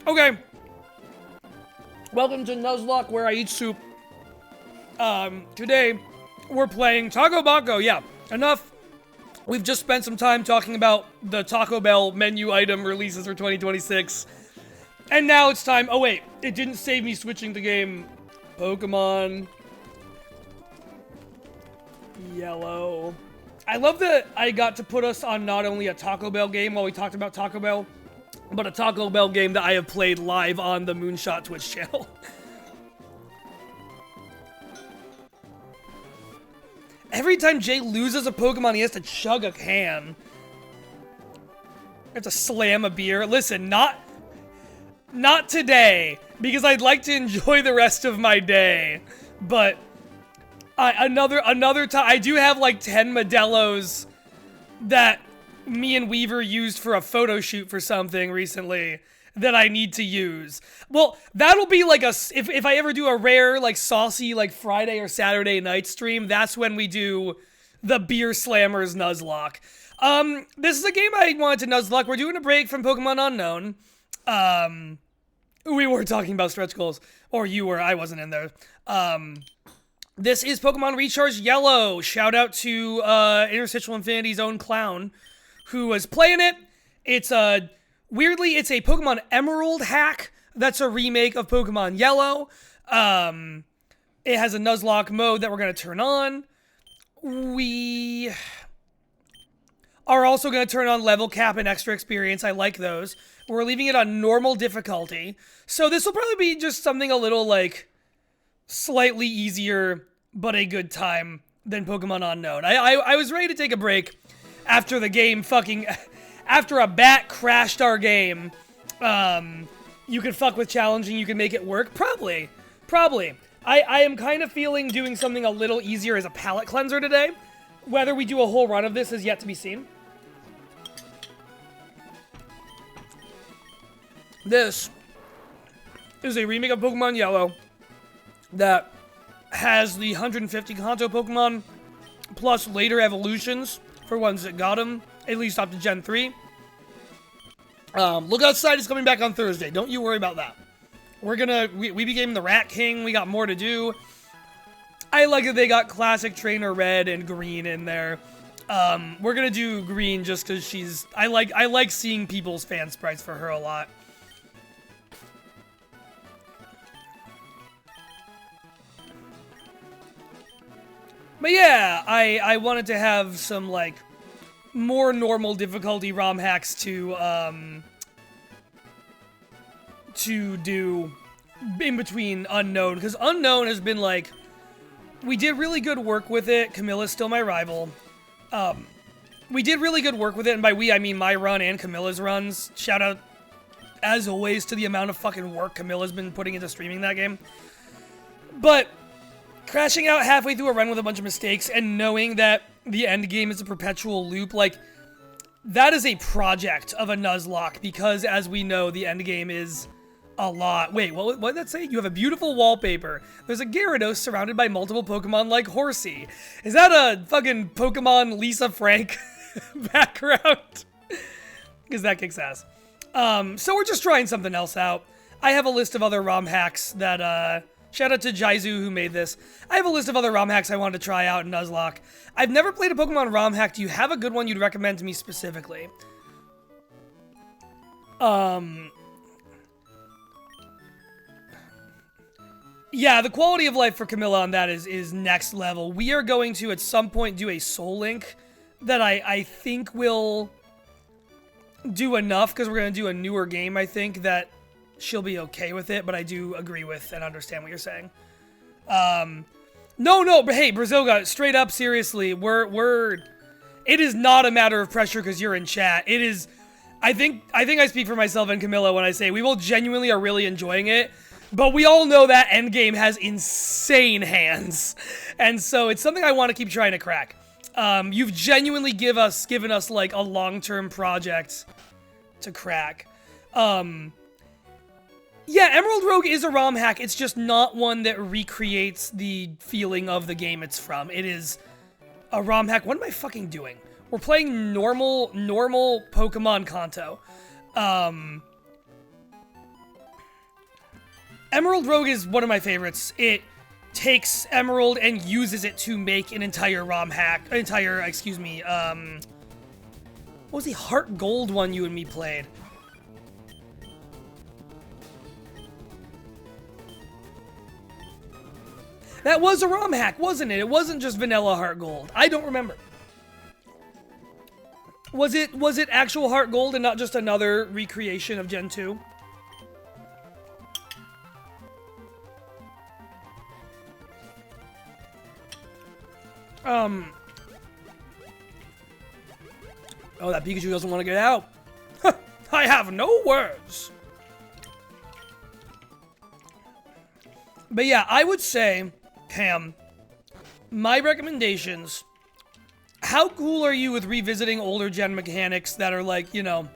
Okay. Welcome to Nuzlocke, where I eat soup. Today, we're playing Taco Baco. Yeah, enough. We've just spent some time talking about the Taco Bell menu item releases for 2026. And now it's time. Oh, wait. It didn't save me switching to game. Pokemon Yellow. I love that I got to put us on not only a Taco Bell game while we talked about Taco Bell, but a Taco Bell game that I have played live on the Moonshot Twitch channel. Every time Jay loses a Pokemon, he has to chug a can. He has to slam a beer. Listen, not today, because I'd like to enjoy the rest of my day. But another time, I do have like 10 Modelos that me and Weaver used for a photo shoot for something recently that I need to use. Well, that'll be like if I ever do a rare, like, saucy, like, Friday or Saturday night stream, that's when we do the Beer Slammers Nuzlocke. This is a game I wanted to Nuzlocke. We're doing a break from Pokemon Unknown. We were talking about stretch goals. Or you were, I wasn't in there. This is Pokemon Recharge Yellow. Shout out to Interstitial Infinity's own Clown, who was playing it. It's weirdly, it's a Pokemon Emerald hack. That's a remake of Pokemon Yellow. It has a Nuzlocke mode that we're going to turn on. We are also going to turn on level cap and extra experience. I like those. We're leaving it on normal difficulty. So this will probably be just something a little, like, slightly easier, but a good time than Pokemon Unknown. I was ready to take a break after the game after a bat crashed our game. You can fuck with challenging, you can make it work. Probably. I am kind of feeling doing something a little easier as a palate cleanser today. Whether we do a whole run of this is yet to be seen. This is a remake of Pokemon Yellow that has the 150 Kanto Pokemon plus later evolutions for ones that got them, at least up to Gen 3. Look Outside is coming back on Thursday. Don't you worry about that. We became the Rat King. We got more to do. I like that they got Classic Trainer Red and Green in there. We're gonna do Green just because I like seeing people's fan sprites for her a lot. But yeah, I wanted to have some, like, more normal difficulty ROM hacks to do in between Unknown, because Unknown has been, like, we did really good work with it. Camilla's still my rival. We did really good work with it, and by we, I mean my run and Camilla's runs. Shout out, as always, to the amount of fucking work Camilla's been putting into streaming that game. But crashing out halfway through a run with a bunch of mistakes and knowing that the end game is a perpetual loop, like, that is a project of a Nuzlocke, because as we know, the end game is a lot. Wait, what did that say? You have a beautiful wallpaper. There's a Gyarados surrounded by multiple Pokemon like Horsey. Is that a fucking Pokemon Lisa Frank background? Because that kicks ass. So we're just trying something else out. I have a list of other ROM hacks that, shout out to Jaizu who made this. I have a list of other ROM hacks I wanted to try out in Nuzlocke. I've never played a Pokemon ROM hack. Do you have a good one you'd recommend to me specifically? Yeah, the quality of life for Camilla on that is next level. We are going to, at some point, do a Soul Link that I think will do enough, because we're going to do a newer game, I think, that she'll be okay with it, but I do agree with and understand what you're saying. No, but hey, Brazilga, straight up, seriously, it is not a matter of pressure because you're in chat. It is, I think I speak for myself and Camilla when I say we will genuinely are really enjoying it, but we all know that endgame has insane hands, and so it's something I want to keep trying to crack. You've genuinely given us like a long-term project to crack. Yeah, Emerald Rogue is a ROM hack. It's just not one that recreates the feeling of the game it's from. It is a ROM hack. What am I fucking doing? We're playing normal Pokemon Kanto. Emerald Rogue is one of my favorites. It takes Emerald and uses it to make an entire ROM hack. Excuse me, what was the Heart Gold one you and me played? That was a ROM hack, wasn't it? It wasn't just vanilla Heart Gold. I don't remember. Was it actual Heart Gold and not just another recreation of Gen 2? Oh, that Pikachu doesn't want to get out. I have no words. But yeah, I would say, Cam, my recommendations, how cool are you with revisiting older gen mechanics that are like, you know,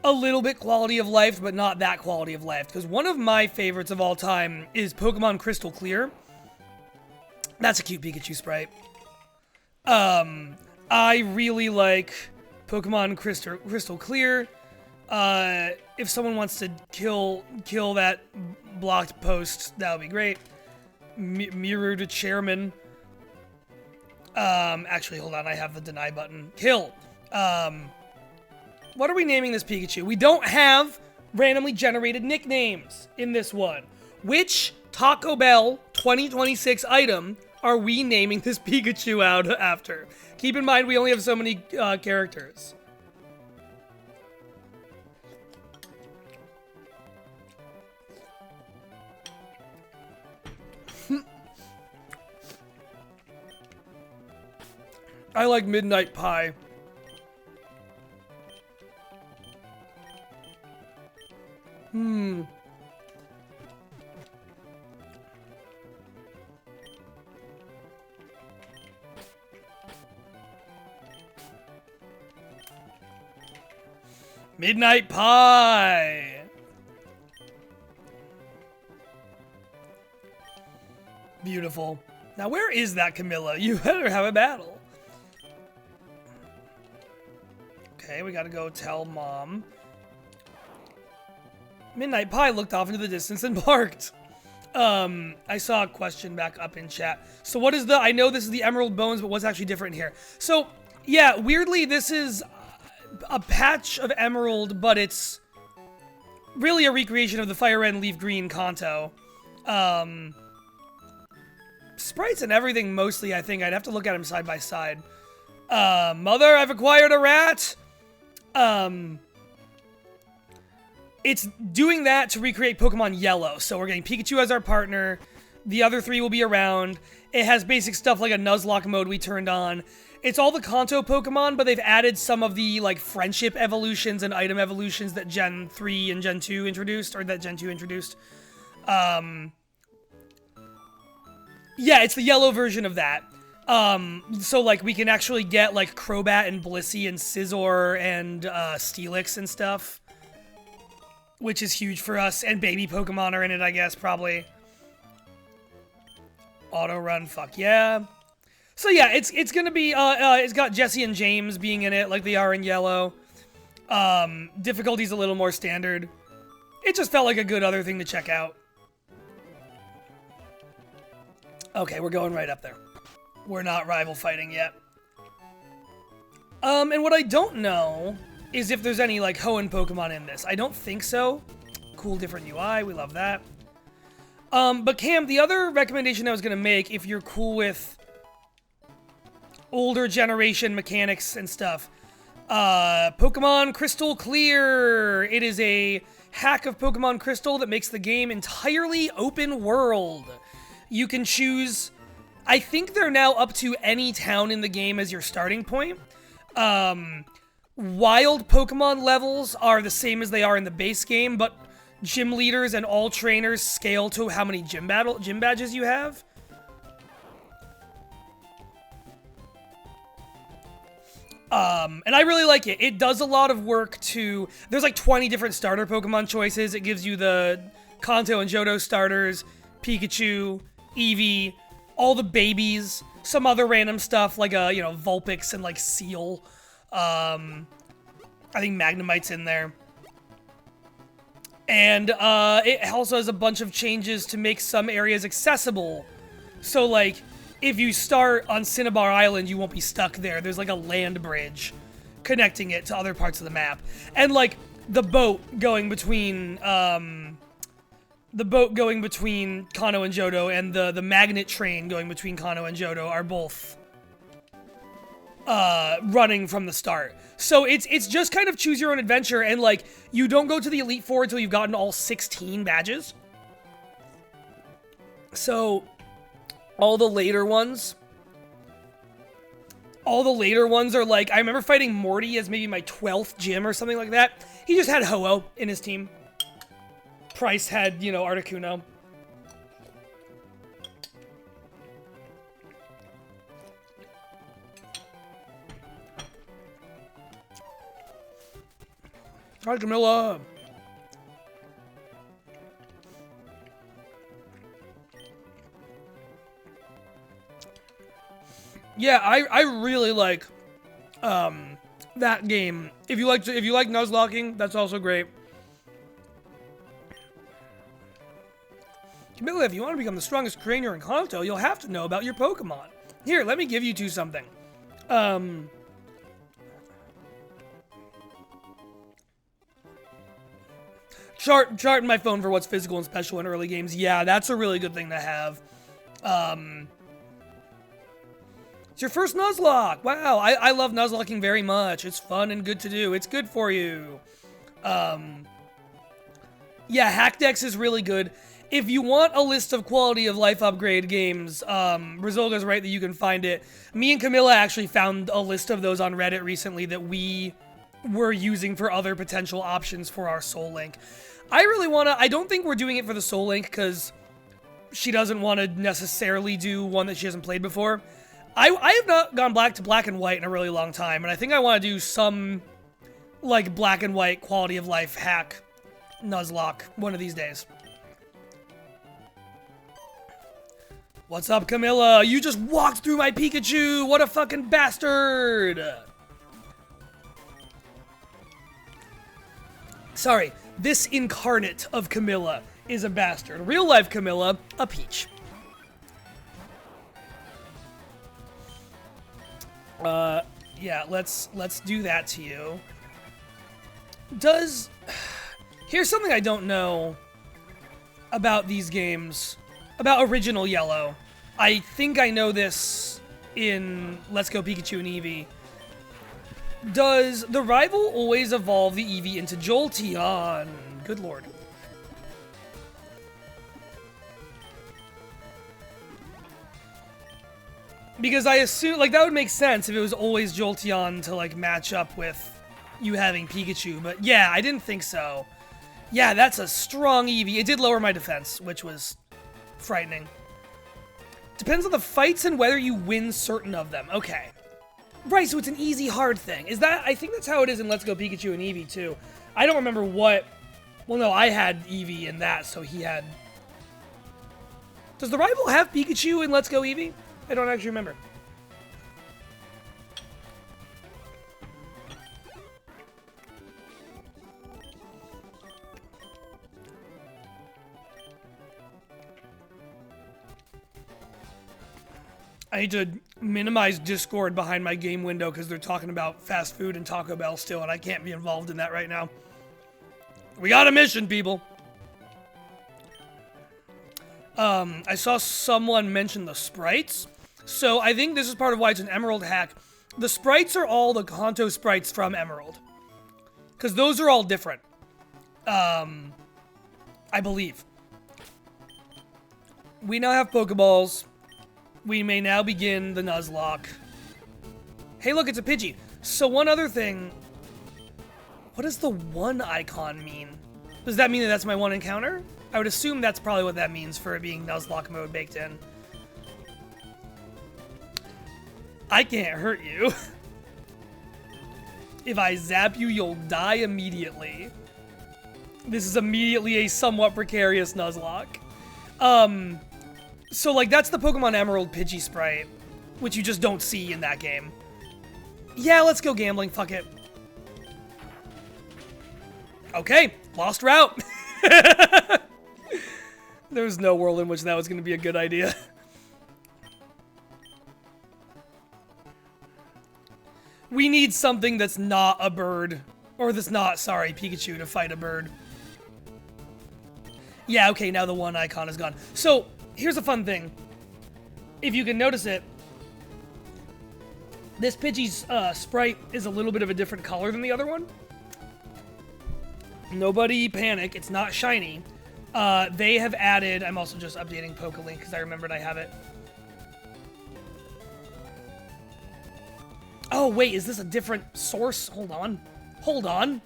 a little bit quality of life, but not that quality of life? Because one of my favorites of all time is Pokemon Crystal Clear. That's a cute Pikachu sprite. I really like Pokemon Crystal Clear. If someone wants to kill that blocked post, that would be great. Miru to Chairman. Actually, hold on, I have the deny button. Kill. What are we naming this Pikachu? We don't have randomly generated nicknames in this one. Which Taco Bell 2026 item are we naming this Pikachu out after? Keep in mind, we only have so many characters. I like Midnight Pie. Midnight Pie! Beautiful. Now where is that Camilla? You better have a battle. Okay, we gotta go tell Mom. Midnight Pie looked off into the distance and barked. I saw a question back up in chat. So what is the, I know this is the Emerald Bones, but what's actually different here? So, yeah, weirdly, this is a patch of Emerald, but it's really a recreation of the Fire Red and Leaf Green Kanto. Sprites and everything, mostly, I think. I'd have to look at them side by side. Mother, I've acquired a rat! It's doing that to recreate Pokemon Yellow. So we're getting Pikachu as our partner. The other three will be around. It has basic stuff like a Nuzlocke mode we turned on. It's all the Kanto Pokemon, but they've added some of the like friendship evolutions and item evolutions that Gen 3 and Gen 2 introduced, or that Gen 2 introduced. Yeah, it's the yellow version of that. So like we can actually get like Crobat and Blissey and Scizor and Steelix and stuff, which is huge for us. And baby Pokemon are in it, I guess, probably. Auto run, fuck yeah. So yeah, it's gonna be, it's got Jesse and James being in it like they are in Yellow. Difficulty's a little more standard. It just felt like a good other thing to check out. Okay, we're going right up there. We're not rival fighting yet. And what I don't know is if there's any, like, Hoenn Pokemon in this. I don't think so. Cool, different UI. We love that. But Cam, the other recommendation I was going to make, if you're cool with older generation mechanics and stuff, Pokemon Crystal Clear. It is a hack of Pokemon Crystal that makes the game entirely open world. You can choose, I think they're now up to any town in the game as your starting point. Wild Pokemon levels are the same as they are in the base game, but gym leaders and all trainers scale to how many gym badges you have. And I really like it. It does a lot of work to... There's like 20 different starter Pokemon choices. It gives you the Kanto and Johto starters, Pikachu, Eevee, all the babies, some other random stuff like you know, Vulpix and like Seal. I think Magnemite's in there. And it also has a bunch of changes to make some areas accessible. So, like, if you start on Cinnabar Island, you won't be stuck there. There's, like, a land bridge connecting it to other parts of the map. And, like, the boat going between Kano and Johto and the magnet train going between Kano and Johto are both running from the start. So it's just kind of choose your own adventure, and like you don't go to the Elite Four until you've gotten all 16 badges. So all the later ones are like, I remember fighting Morty as maybe my 12th gym or something like that. He just had Ho-Oh in his team. Price had, you know, Articuno. Hi, Camilla. Yeah, I really like that game. If you like nuzlocking, that's also great. Camilla, if you want to become the strongest trainer in Kanto, you'll have to know about your Pokemon. Here, let me give you two something. Chart in my phone for what's physical and special in early games. Yeah, that's a really good thing to have. It's your first Nuzlocke. Wow, I love Nuzlocking very much. It's fun and good to do. It's good for you. Yeah, Hackdex is really good. If you want a list of quality of life upgrade games, Rizolga's right that you can find it. Me and Camilla actually found a list of those on Reddit recently that we were using for other potential options for our Soul Link. I don't think we're doing it for the Soul Link because she doesn't want to necessarily do one that she hasn't played before. I have not gone back to Black and White in a really long time, and I think I want to do some, like, Black and White quality of life hack Nuzlocke one of these days. What's up, Camilla? You just walked through my Pikachu! What a fucking bastard! Sorry, this incarnate of Camilla is a bastard. Real life Camilla, a peach. Yeah, let's do that to you. Here's something I don't know about these games, about Original Yellow. I think I know this in Let's Go Pikachu and Eevee. Does the rival always evolve the Eevee into Jolteon? Good lord. Because I assume, like, that would make sense if it was always Jolteon to, like, match up with you having Pikachu. But yeah, I didn't think so. Yeah, that's a strong Eevee. It did lower my defense, which was frightening. Depends on the fights and whether you win certain of them. Okay. Right, so it's an easy, hard thing. Is that... I think that's how it is in Let's Go Pikachu and Eevee, too. I don't remember what... Well, no, I had Eevee in that, so he had... Does the rival have Pikachu in Let's Go Eevee? I don't actually remember. I need to minimize Discord behind my game window because they're talking about fast food and Taco Bell still, and I can't be involved in that right now. We got a mission, people. I saw someone mention the sprites. So I think this is part of why it's an Emerald hack. The sprites are all the Kanto sprites from Emerald. Because those are all different. I believe. We now have Pokeballs. We may now begin the Nuzlocke. Hey, look, it's a Pidgey. So one other thing. What does the one icon mean? Does that mean that that's my one encounter? I would assume that's probably what that means for it being Nuzlocke mode baked in. I can't hurt you. If I zap you, you'll die immediately. This is immediately a somewhat precarious Nuzlocke. So, like, that's the Pokemon Emerald Pidgey sprite, which you just don't see in that game. Yeah, let's go gambling, fuck it. Okay, lost route. There was no world in which that was going to be a good idea. We need something that's not a bird. Or that's not, sorry, Pikachu to fight a bird. Yeah, okay, now the one icon is gone. So, here's a fun thing. If you can notice it, this Pidgey's sprite is a little bit of a different color than the other one. Nobody panic, it's not shiny. They have added, I'm also just updating PokeLink because I remembered I have it. Oh, wait, is this a different source? Hold on. Hold on.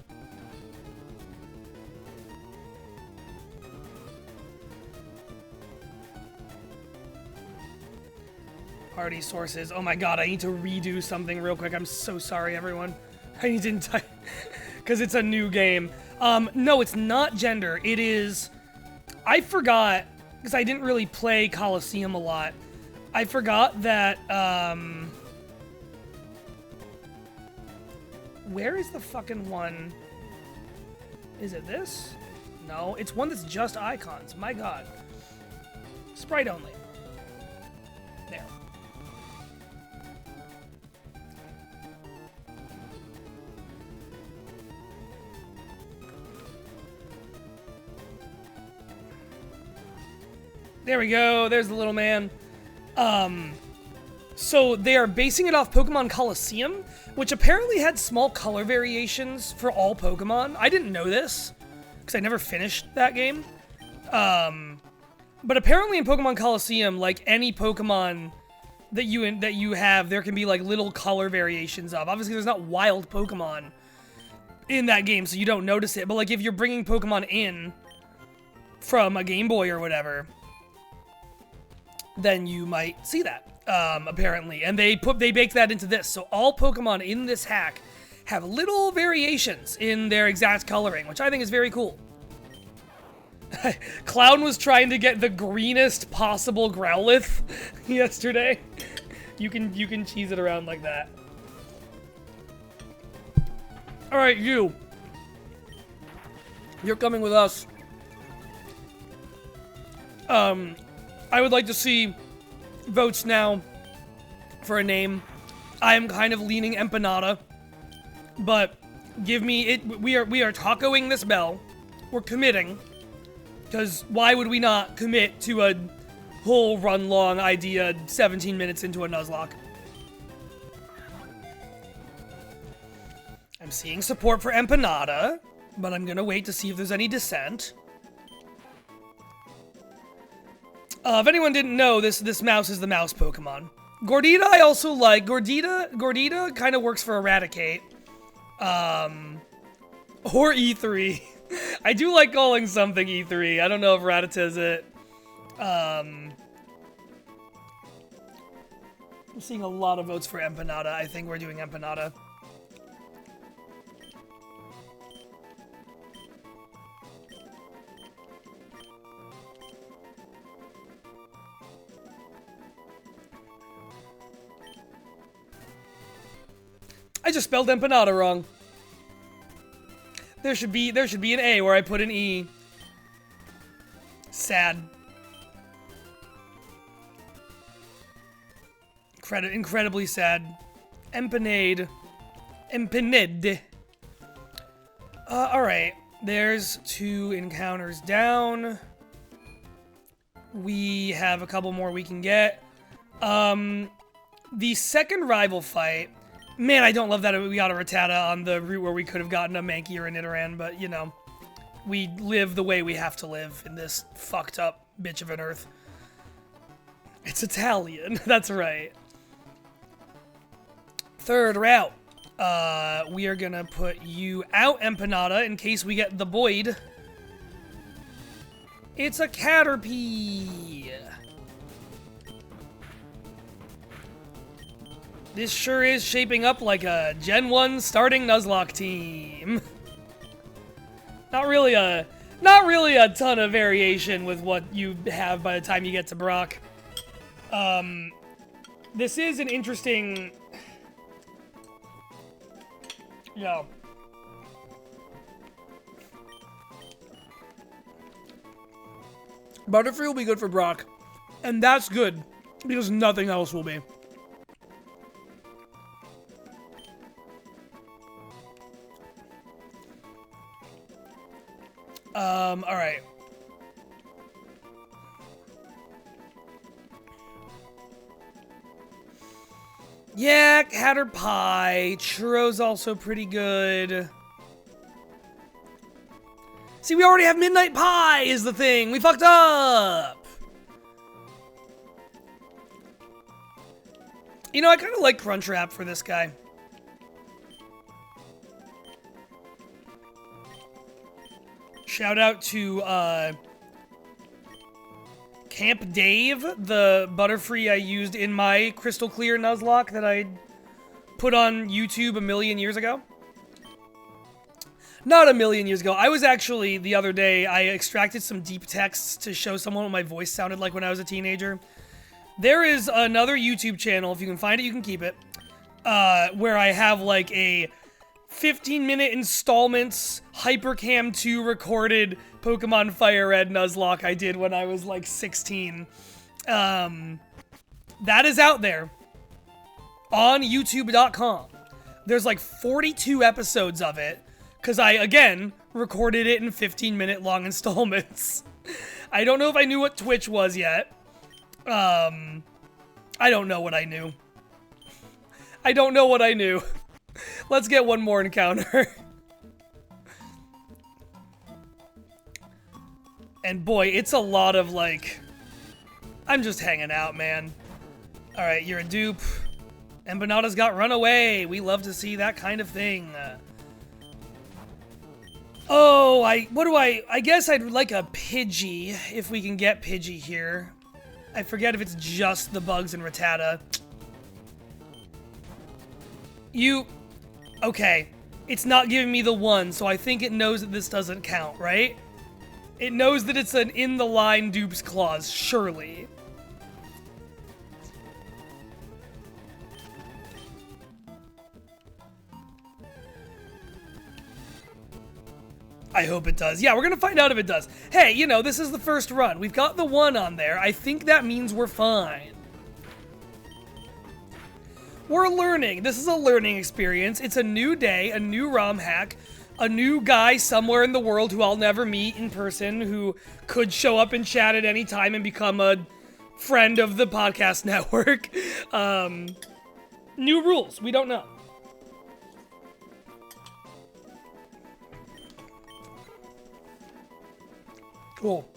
Party sources. Oh my god, I need to redo something real quick. I'm so sorry, everyone. I need to... Because it's a new game. No, it's not gender. It is... I forgot, because I didn't really play Coliseum a lot. I forgot that, where is the fucking one? Is it this? No, it's one that's just icons. My god. Sprite only. There. There we go. There's the little man. So they are basing it off Pokemon Coliseum, which apparently had small color variations for all Pokemon. I didn't know this, because I never finished that game. But apparently in Pokemon Coliseum, like any Pokemon that you have, there can be like little color variations of. Obviously, there's not wild Pokemon in that game, so you don't notice it. But like if you're bringing Pokemon in from a Game Boy or whatever, then you might see that. Apparently, and they baked that into this, so all Pokemon in this hack have little variations in their exact coloring, which I think is very cool. Clown was trying to get the greenest possible Growlithe yesterday. You can cheese it around like that. All right, you're coming with us. I would like to see votes now for a name. I am kind of leaning Empanada, but give me it. We are tacoing this bell. We're committing, because why would we not commit to a whole run long idea 17 minutes into a Nuzlocke? I'm seeing support for Empanada, but I'm gonna wait to see if there's any dissent. If anyone didn't know, this mouse is the mouse Pokemon. Gordita I also like. Gordita kind of works for Eradicate. Or E3. I do like calling something E3. I don't know if Rattata is it. I'm seeing a lot of votes for Empanada. I think we're doing Empanada. I just spelled Empanada wrong. There should be an A where I put an E. Sad. Incredibly sad. Empanade. Empanade. Alright. There's 2 encounters down. We have a couple more we can get. The second rival fight. Man, I don't love that we got a Rattata on the route where we could have gotten a Mankey or a Nidoran, but, you know, we live the way we have to live in this fucked up bitch of an earth. It's Italian, that's right. Third route. We are gonna put you out, Empanada, in case we get the Boyd. It's a Caterpie. This sure is shaping up like a Gen 1 starting Nuzlocke team. Not really a ton of variation with what you have by the time you get to Brock. This is an interesting... Yeah. Butterfree will be good for Brock. And that's good, because nothing else will be. Alright. Yeah, Hatter Pie. Churro's also pretty good. See, we already have Midnight Pie is the thing. We fucked up. You know, I kind of like Crunchwrap for this guy. Shout out to Camp Dave, the Butterfree I used in my crystal clear nuzlocke that I put on YouTube a million years ago. Not a million years ago. I was actually, the other day, I extracted some deep texts to show someone what my voice sounded like when I was a teenager. There is another YouTube channel, if you can find it, you can keep it, where I have like a 15-minute installments Hypercam 2 recorded Pokemon Fire Red Nuzlocke I did when I was like 16. That is out there on YouTube.com. There's like 42 episodes of it, because I, again, recorded it in 15-minute long installments. I don't know if I knew what Twitch was yet. I don't know what I knew. I don't know what I knew. Let's get one more encounter. And boy, it's a lot of like... I'm just hanging out, man. Alright, you're a dupe. Empanada's got run away. We love to see that kind of thing. Oh, I guess I'd like a Pidgey, if we can get Pidgey here. I forget if it's just the bugs in Rattata. Okay. It's not giving me the one, so I think it knows that this doesn't count, right? It knows that it's an in-the-line dupes clause, surely. I hope it does. Yeah, we're gonna find out if it does. Hey, you know, this is the first run. We've got the one on there. I think that means we're fine. We're learning. This is a learning experience. It's a new day, a new ROM hack, a new guy somewhere in the world who I'll never meet in person, who could show up in chat at any time and become a friend of the podcast network. New rules. We don't know. Cool.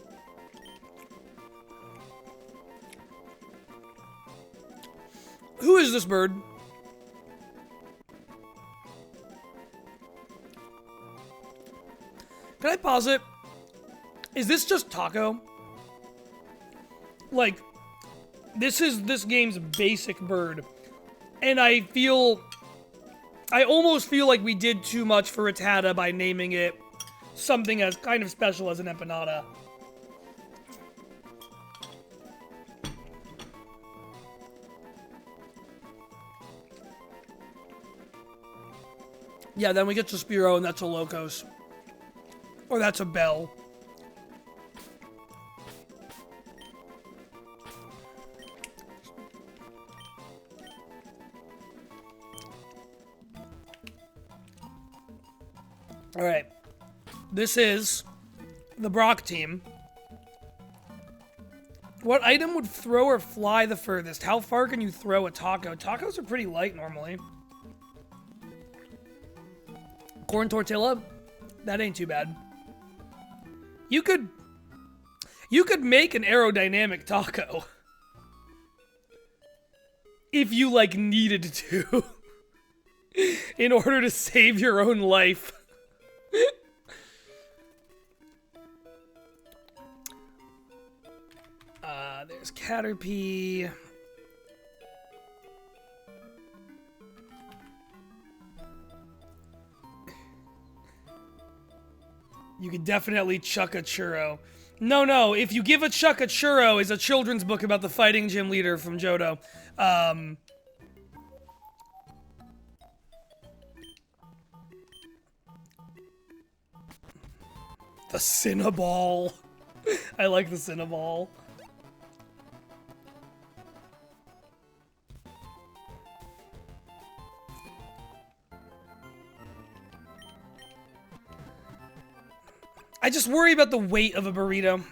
Who is this bird? Can I pause it? Is this just Taco? Like, this is this game's basic bird. And I almost feel like we did too much for Rattata by naming it something as kind of special as an empanada. Yeah, then we get to Spearow, and that's a Locos. Or that's a Bell. Alright. This is the Brock team. What item would throw or fly the furthest? How far can you throw a taco? Tacos are pretty light normally. Corn tortilla? That ain't too bad. You could make an aerodynamic taco. If you, like, needed to. In order to save your own life. There's Caterpie. You could definitely chuck a churro. No, if you give a chuck a churro is a children's book about the fighting gym leader from Johto. The Cinnaball. I like the Cinnaball. I just worry about the weight of a burrito.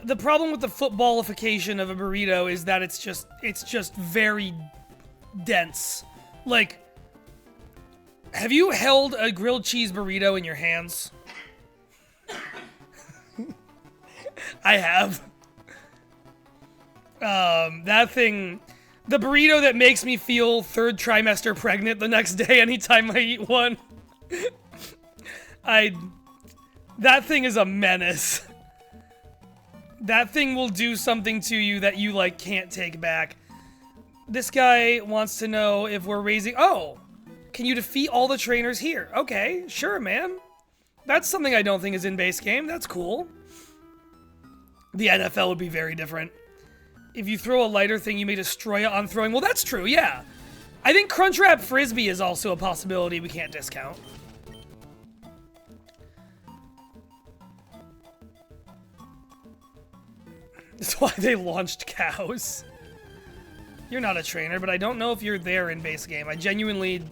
The problem with the footballification of a burrito is that it's just very dense. Like, have you held a grilled cheese burrito in your hands? I have. That thing, the burrito that makes me feel third trimester pregnant the next day anytime I eat one. That thing is a menace. That thing will do something to you that you, like, can't take back. This guy wants to know if we're raising... Oh! Can you defeat all the trainers here? Okay, sure, man. That's something I don't think is in base game. That's cool. The NFL would be very different. If you throw a lighter thing, you may destroy it on throwing. Well, that's true, yeah. I think Crunchwrap Frisbee is also a possibility we can't discount. That's why they launched cows. You're not a trainer, but I don't know if you're there in base game. I genuinely...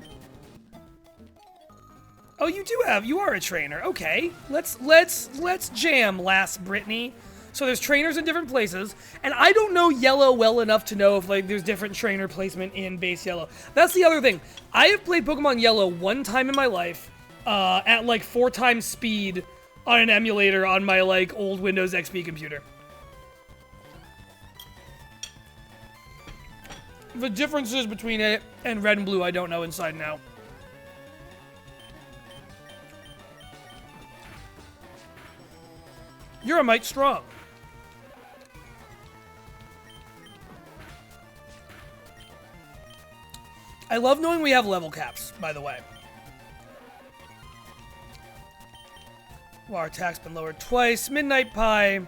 Oh, you are a trainer. Okay. Let's jam, Lass Brittany. So there's trainers in different places, and I don't know Yellow well enough to know if, like, there's different trainer placement in base Yellow. That's the other thing. I have played Pokemon Yellow one time in my life, at, like, 4 times speed on an emulator on my, like, old Windows XP computer. The differences between it and Red and Blue, I don't know inside and out. You're a mite strong. I love knowing we have level caps, by the way. Well, our attack's been lowered twice. Midnight Pie,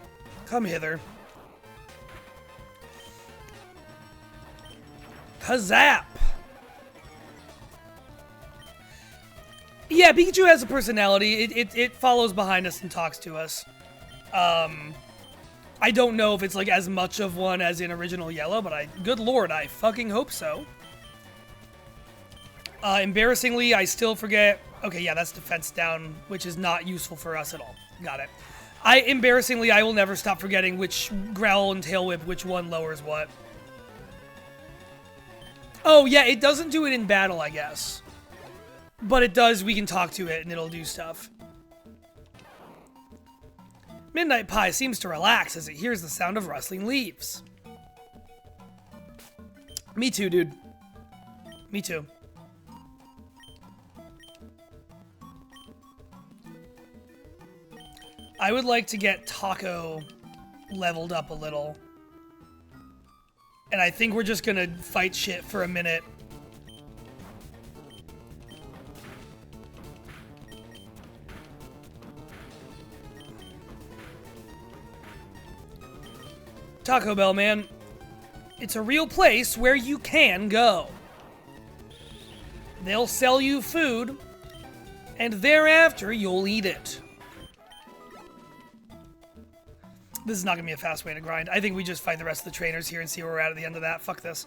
come hither. Kazap! Yeah, Pikachu has a personality. It follows behind us and talks to us. I don't know if it's, like, as much of one as in original Yellow, but good lord, I fucking hope so. Embarrassingly, I still forget... Okay, yeah, that's defense down, which is not useful for us at all. Got it. Embarrassingly, I will never stop forgetting which Growl and Tail Whip, which one lowers what. Oh, yeah, it doesn't do it in battle, I guess. But it does, we can talk to it, and it'll do stuff. Midnight Pie seems to relax as it hears the sound of rustling leaves. Me too, dude. Me too. I would like to get Taco leveled up a little. And I think we're just gonna fight shit for a minute. Taco Bell, man. It's a real place where you can go. They'll sell you food, and thereafter you'll eat it. This is not going to be a fast way to grind. I think we just fight the rest of the trainers here and see where we're at the end of that. Fuck this.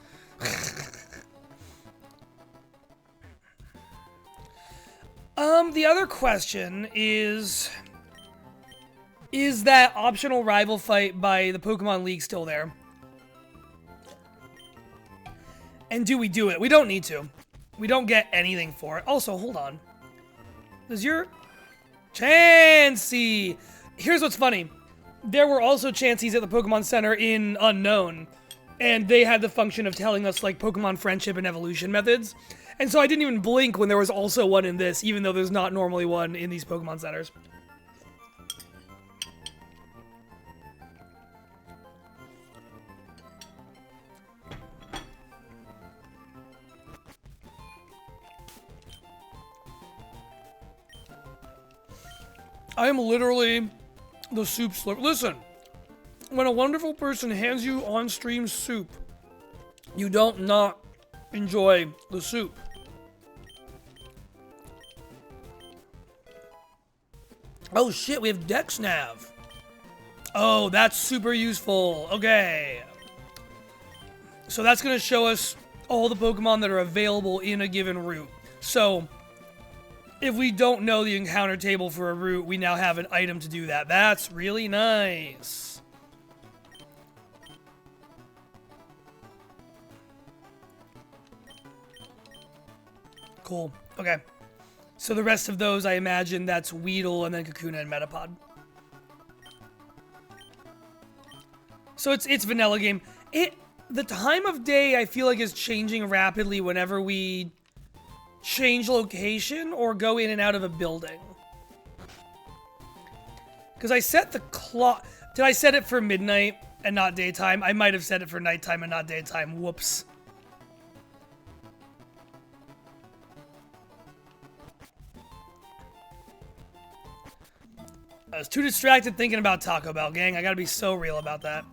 The other question is that optional rival fight by the Pokemon League still there? And do we do it? We don't need to. We don't get anything for it. Also, hold on. Does your... Chansey! Here's what's funny. There were also Chanseys at the Pokemon Center in Unknown, and they had the function of telling us, like, Pokemon friendship and evolution methods. And so I didn't even blink when there was also one in this, even though there's not normally one in these Pokemon Centers. I am literally the soup slurp. Listen, when a wonderful person hands you on-stream soup, you don't not enjoy the soup. Oh shit, we have Dex Nav. Oh, that's super useful. Okay. So that's going to show us all the Pokemon that are available in a given route. So if we don't know the encounter table for a route, we now have an item to do that. That's really nice. Cool. Okay. So the rest of those, I imagine that's Weedle and then Kakuna and Metapod. So it's vanilla game. The time of day, I feel like, is changing rapidly whenever we change location or go in and out of a building. Because I set the clock... Did I set it for midnight and not daytime? I might have set it for nighttime and not daytime. Whoops. I was too distracted thinking about Taco Bell, gang. I gotta be so real about that.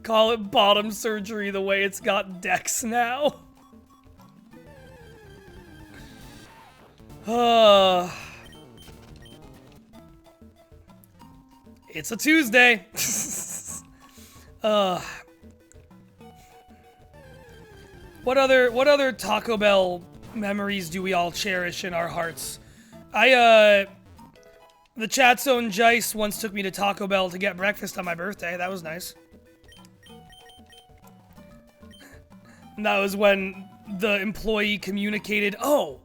Call it bottom surgery the way it's got Dex now. It's a Tuesday. What other Taco Bell memories do we all cherish in our hearts? The chat's own Jice once took me to Taco Bell to get breakfast on my birthday. That was nice. And that was when the employee communicated, oh!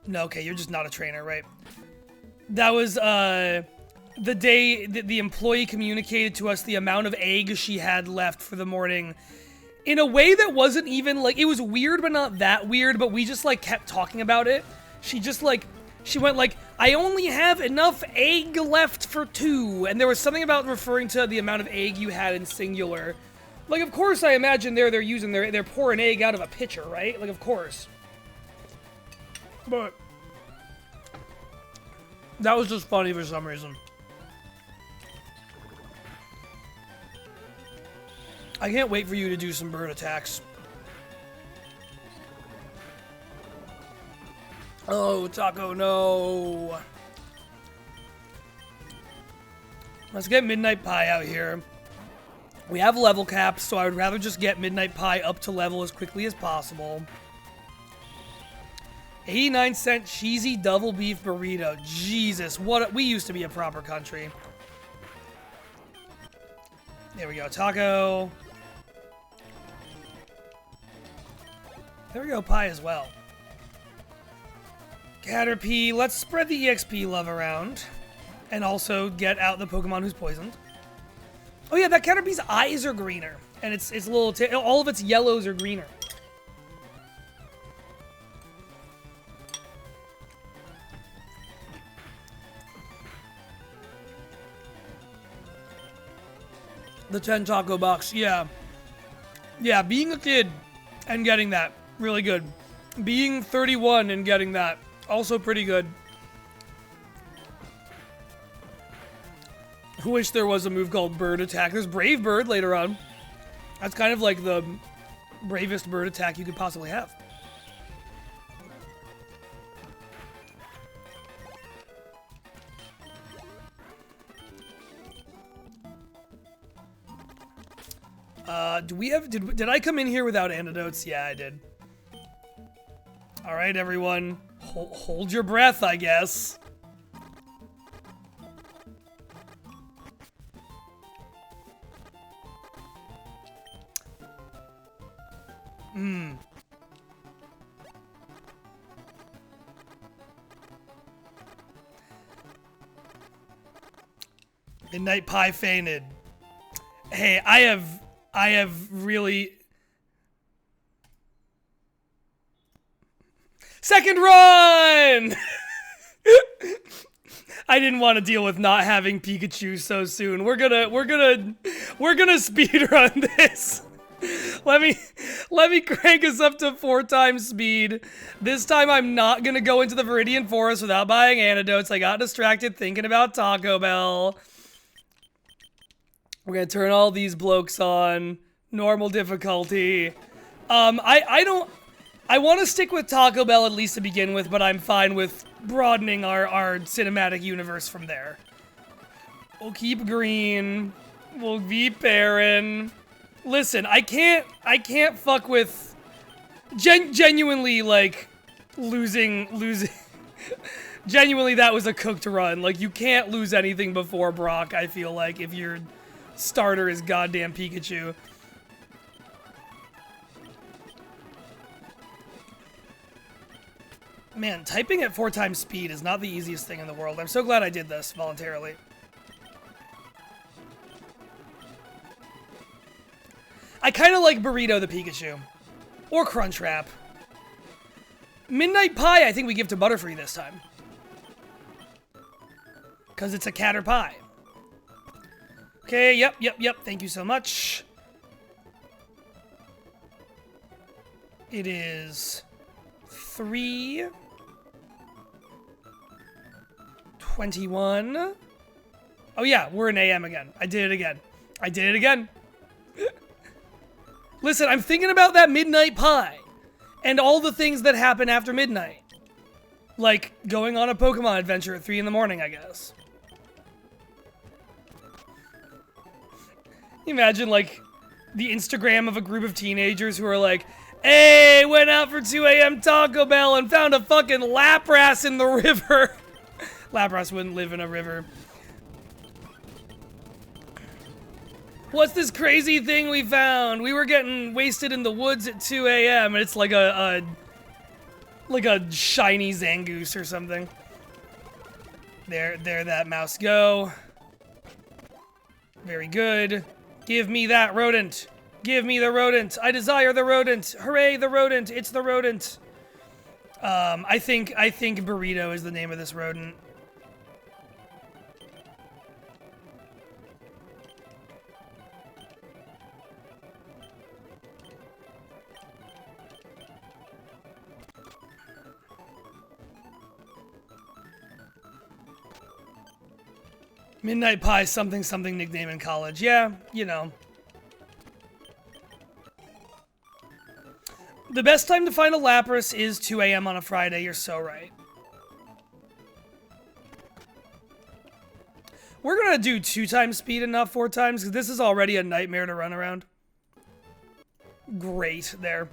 No, okay, you're just not a trainer, right? That was, the day that the employee communicated to us the amount of egg she had left for the morning in a way that wasn't even, like, it was weird, but not that weird, but we just, like, kept talking about it. She just, like, she went, like, I only have enough egg left for 2, and there was something about referring to the amount of egg you had in singular. Like, of course, I imagine they're using, they're pouring egg out of a pitcher, right? Like, of course. But that was just funny for some reason. I can't wait for you to do some bird attacks. Oh, Taco, no. Let's get Midnight Pie out here. We have level caps, so I would rather just get Midnight Pie up to level as quickly as possible. 89-cent cheesy double beef burrito. Jesus, we used to be a proper country. There we go, Taco. There we go, Pie as well. Caterpie, let's spread the EXP love around. And also get out the Pokemon who's poisoned. Oh yeah, that Caterpie's eyes are greener. And its little all of its yellows are greener. The 10 taco box, yeah. Yeah, being a kid and getting that, really good. Being 31 and getting that, also pretty good. I wish there was a move called Bird Attack. There's Brave Bird later on. That's kind of like the bravest bird attack you could possibly have. Do we have, did I come in here without antidotes? Yeah, I did. All right, everyone. Hold your breath, I guess. Midnight Pie fainted. Hey, I have really... Second run! I didn't want to deal with not having Pikachu so soon. We're gonna speed run this. Let me crank us up to 4 times speed. This time I'm not gonna go into the Viridian Forest without buying antidotes. I got distracted thinking about Taco Bell. We're gonna turn all these blokes on. Normal difficulty. I don't... I want to stick with Taco Bell at least to begin with, but I'm fine with broadening our cinematic universe from there. We'll keep green. We'll be barren. Listen, I can't fuck with genuinely, like, losing. Genuinely, that was a cooked run. Like, you can't lose anything before Brock, I feel like, if your starter is goddamn Pikachu. Man, typing at 4 times speed is not the easiest thing in the world. I'm so glad I did this voluntarily. I kind of like Burrito the Pikachu. Or Crunchwrap. Midnight Pie I think we give to Butterfree this time. Because it's a cat or pie. Okay, yep. Thank you so much. It is 3:21. Oh yeah, we're in AM again. I did it again. Listen, I'm thinking about that Midnight Pie. And all the things that happen after midnight. Like, going on a Pokemon adventure at 3 in the morning, I guess. Imagine, like, the Instagram of a group of teenagers who are like, hey, went out for 2 a.m. Taco Bell and found a fucking Lapras in the river. Lapras wouldn't live in a river. What's this crazy thing we found? We were getting wasted in the woods at 2 a.m. and it's like a shiny Zangoose or something. There that mouse go. Very good. Give me that rodent. Give me the rodent. I desire the rodent. Hooray, the rodent. It's the rodent. I think Burrito is the name of this rodent. Midnight Pie something nickname in college. Yeah, you know. The best time to find a Lapras is 2 a.m. on a Friday. You're so right. We're gonna do 2 times speed and not 4 times, because this is already a nightmare to run around. Great, there.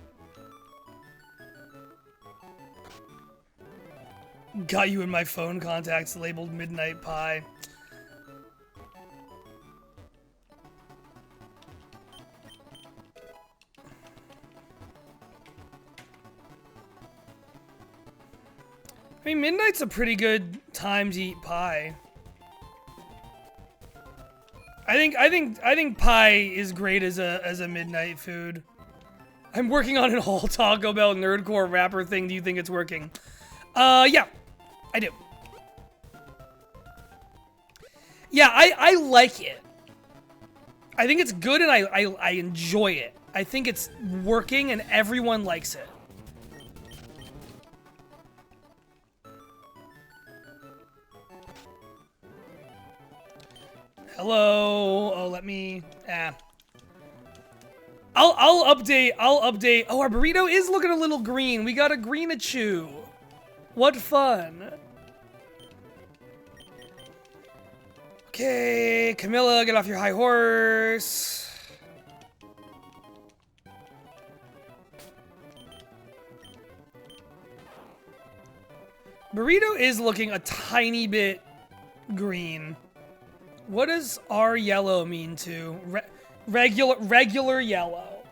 Got you in my phone contacts labeled Midnight Pie. I mean, midnight's a pretty good time to eat pie. I think pie is great as a midnight food. I'm working on an all Taco Bell nerdcore rapper thing. Do you think it's working? Yeah, I do. Yeah, I like it. I think it's good and I enjoy it. I think it's working and everyone likes it. Hello. Oh, let me. I'll update. Oh, our burrito is looking a little green. We got a Greenachu. What fun. Okay, Camilla, get off your high horse. Burrito is looking a tiny bit green. What does R yellow mean to? Regular yellow.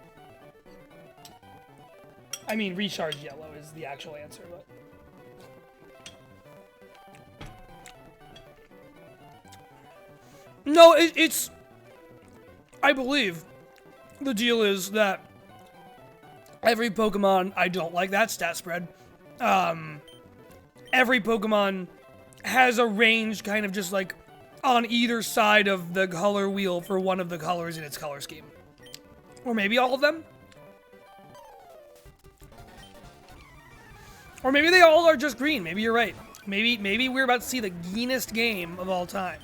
I mean, recharge yellow is the actual answer, but. No, it's. I believe the deal is that every Pokemon, I don't like that stat spread. Every Pokemon has a range kind of just like on either side of the color wheel for one of the colors in its color scheme. Or maybe all of them. Or maybe they all are just green. Maybe you're right. Maybe we're about to see the greenest game of all time.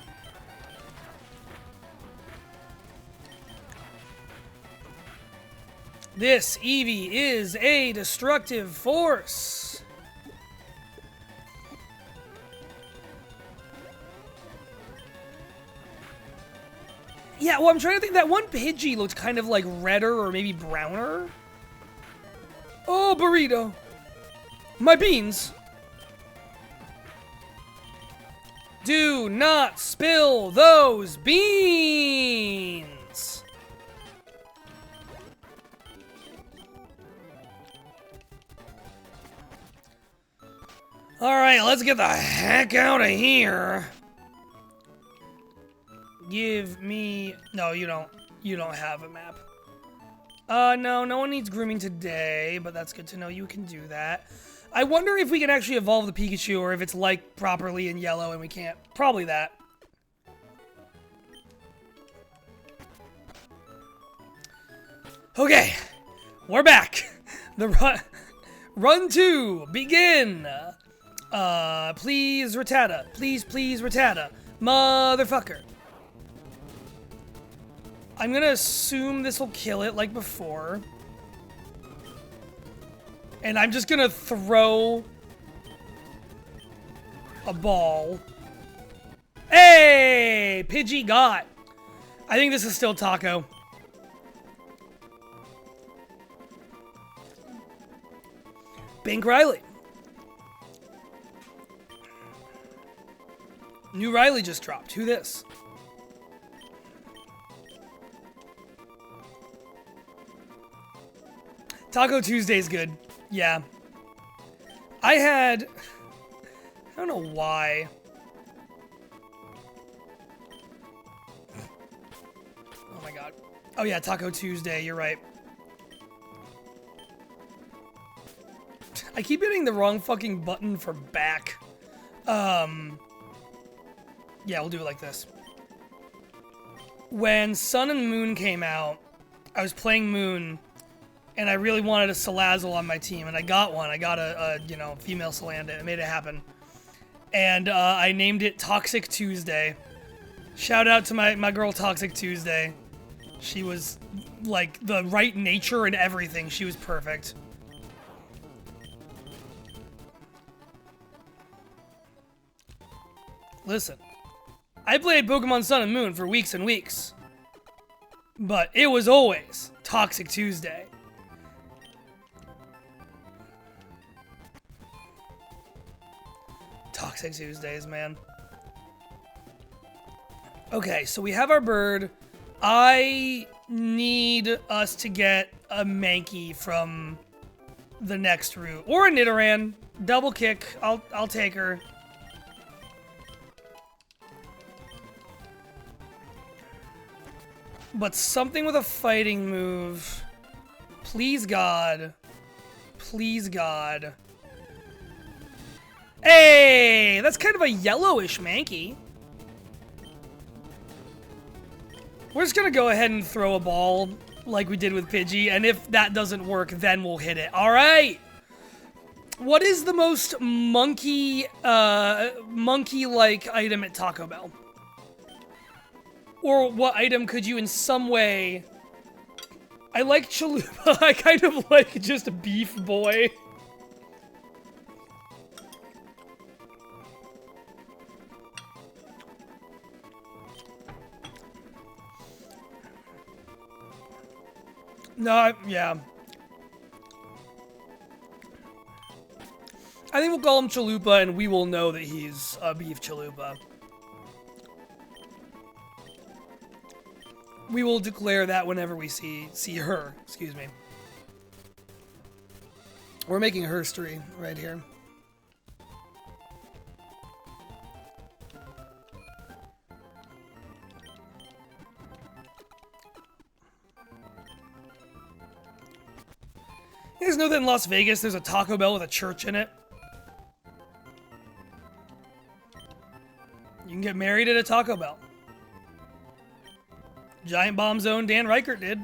This Eevee is a destructive force. Yeah, well, I'm trying to think. That one Pidgey looked kind of like redder or maybe browner. Oh, burrito. My beans. Do not spill those beans. All right, let's get the heck out of here. Give me... No, you don't. You don't have a map. No one needs grooming today, but that's good to know you can do that. I wonder if we can actually evolve the Pikachu, or if it's like properly in yellow and we can't. Probably that. Okay, we're back. The run 2, begin. Please, Rattata. Please, Rattata. Motherfucker. I'm gonna assume this will kill it like before. And I'm just gonna throw a ball. Hey! Pidgey got. I think this is still Taco. Bank Riley. New Riley just dropped. Who this? Taco Tuesday's good. Yeah. I don't know why. Oh my god. Oh yeah, Taco Tuesday, you're right. I keep hitting the wrong fucking button for back. Yeah, we'll do it like this. When Sun and Moon came out, I was playing Moon, and I really wanted a Salazzle on my team, and I got one. I got a female Salandit. I made it happen. And I named it Toxic Tuesday. Shout out to my girl Toxic Tuesday. She was, like, the right nature and everything. She was perfect. Listen, I played Pokemon Sun and Moon for weeks and weeks. But it was always Toxic Tuesday. Toxic Tuesdays, man. Okay, so we have our bird. I need us to get a Mankey from the next route. Or a Nidoran. Double kick. I'll take her. But something with a fighting move. Please, God. Please, God. Hey! That's kind of a yellowish Mankey. We're just gonna go ahead and throw a ball like we did with Pidgey, and if that doesn't work, then we'll hit it. Alright! What is the most monkey-like item at Taco Bell? Or what item could you in some way... I like Chalupa. I kind of like just a beef boy. No, yeah. I think we'll call him Chalupa, and we will know that he's a beef Chalupa. We will declare that whenever we see her. Excuse me. We're making herstory right here. You guys know that in Las Vegas there's a Taco Bell with a church in it? You can get married at a Taco Bell. Giant Bomb Zone Dan Reichert did.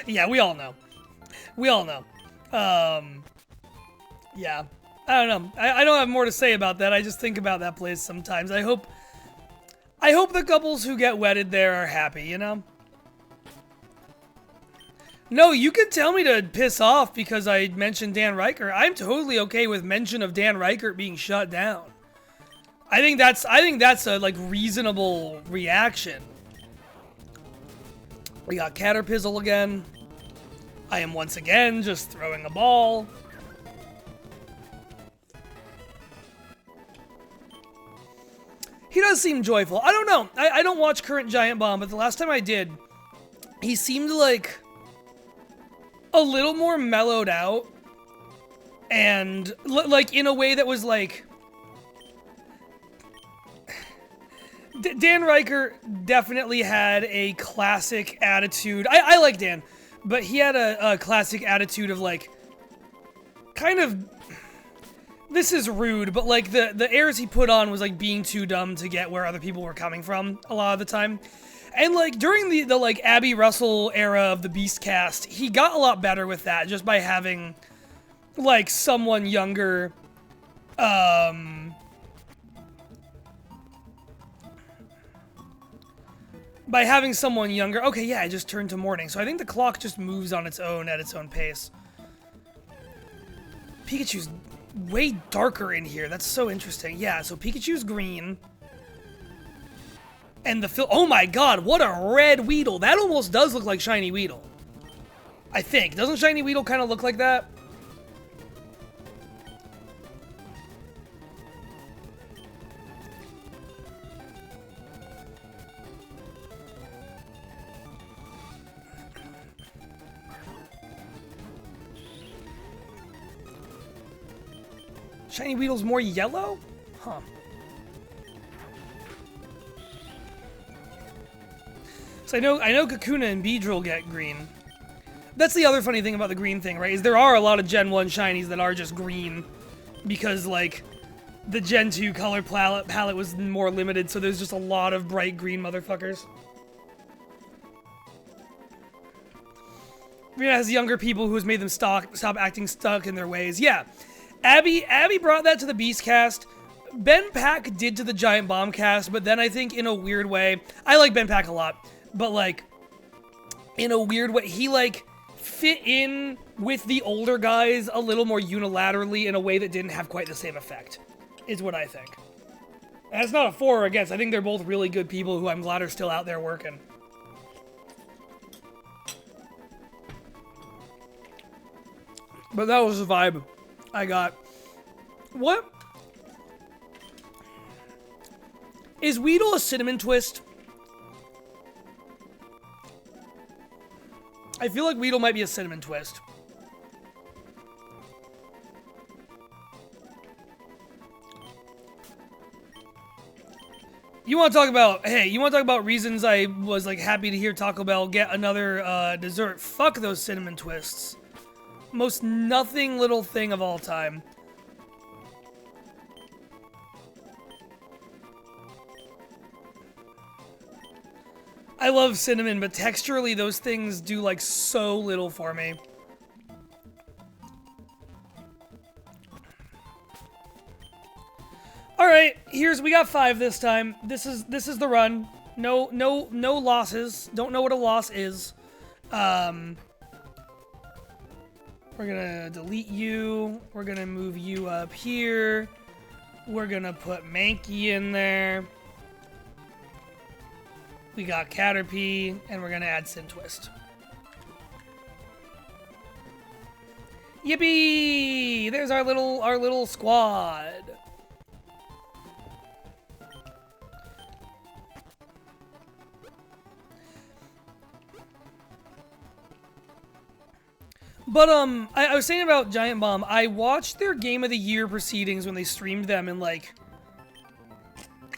Yeah, we all know. We all know. Yeah. I don't know. I don't have more to say about that. I just think about that place sometimes. I hope the couples who get wedded there are happy, you know? No, you can tell me to piss off because I mentioned Dan Reichert. I'm totally okay with mention of Dan Reichert being shut down. I think that's a like reasonable reaction. We got Caterpizzle again. I am once again just throwing a ball. He does seem joyful. I don't know. I don't watch current Giant Bomb, but the last time I did, he seemed like a little more mellowed out. And like in a way that was like... Dan Reichert definitely had a classic attitude. I like Dan, but he had a classic attitude of like... kind of... This is rude, but like the airs he put on was like being too dumb to get where other people were coming from a lot of the time. And like during the like Abby Russell era of the Beast cast, he got a lot better with that just by having like someone younger by having someone younger. Okay, yeah, I just turned to morning. So I think the clock just moves on its own at its own pace. Pikachu's way darker in here. That's so interesting. Yeah, so Pikachu's green. And oh my god, what a red Weedle. That almost does look like Shiny Weedle. I think. Doesn't Shiny Weedle kind of look like that? Shiny Weedle's more yellow? Huh. So I know Kakuna and Beedrill get green. That's the other funny thing about the green thing, right? Is there are a lot of Gen 1 shinies that are just green because like the Gen 2 color palette was more limited, so there's just a lot of bright green motherfuckers. It has younger people who has made them stop acting stuck in their ways. Yeah. Abby brought that to the Beast cast. Ben Pack did to the Giant Bomb cast, but then I think in a weird way, I like Ben Pack a lot, but like in a weird way, he like fit in with the older guys a little more unilaterally in a way that didn't have quite the same effect, is what I think. And that's not a for or against. I think they're both really good people who I'm glad are still out there working. But that was the vibe I got. What? Is Weedle a cinnamon twist? I feel like Weedle might be a cinnamon twist. You want to talk about, hey, you want to talk about reasons I was like happy to hear Taco Bell get another dessert? Fuck those cinnamon twists. Most nothing little thing of all time. I love cinnamon, but texturally those things do like so little for me. All right, we got 5 this time. This is the run. No losses. Don't know what a loss is. We're gonna delete you. We're gonna move you up here. We're gonna put Mankey in there. We got Caterpie, and we're gonna add Twist. Yippee! There's our little squad. But, I was saying about Giant Bomb, I watched their Game of the Year proceedings when they streamed them in, like,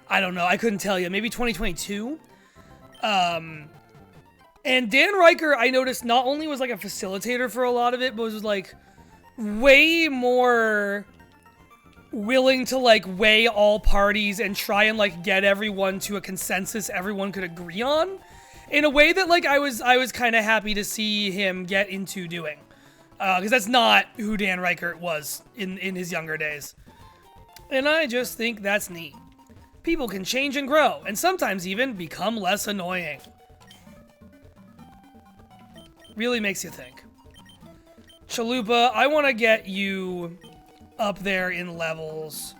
I don't know, I couldn't tell you, maybe 2022? And Dan Reichert, I noticed, not only was, like, a facilitator for a lot of it, but was, like, way more willing to, like, weigh all parties and try and, like, get everyone to a consensus everyone could agree on, in a way that, like, I was kind of happy to see him get into doing. Because that's not who Dan Reichert was in his younger days. And I just think that's neat. People can change and grow, and sometimes even become less annoying. Really makes you think. Chalupa, I want to get you up there in levels.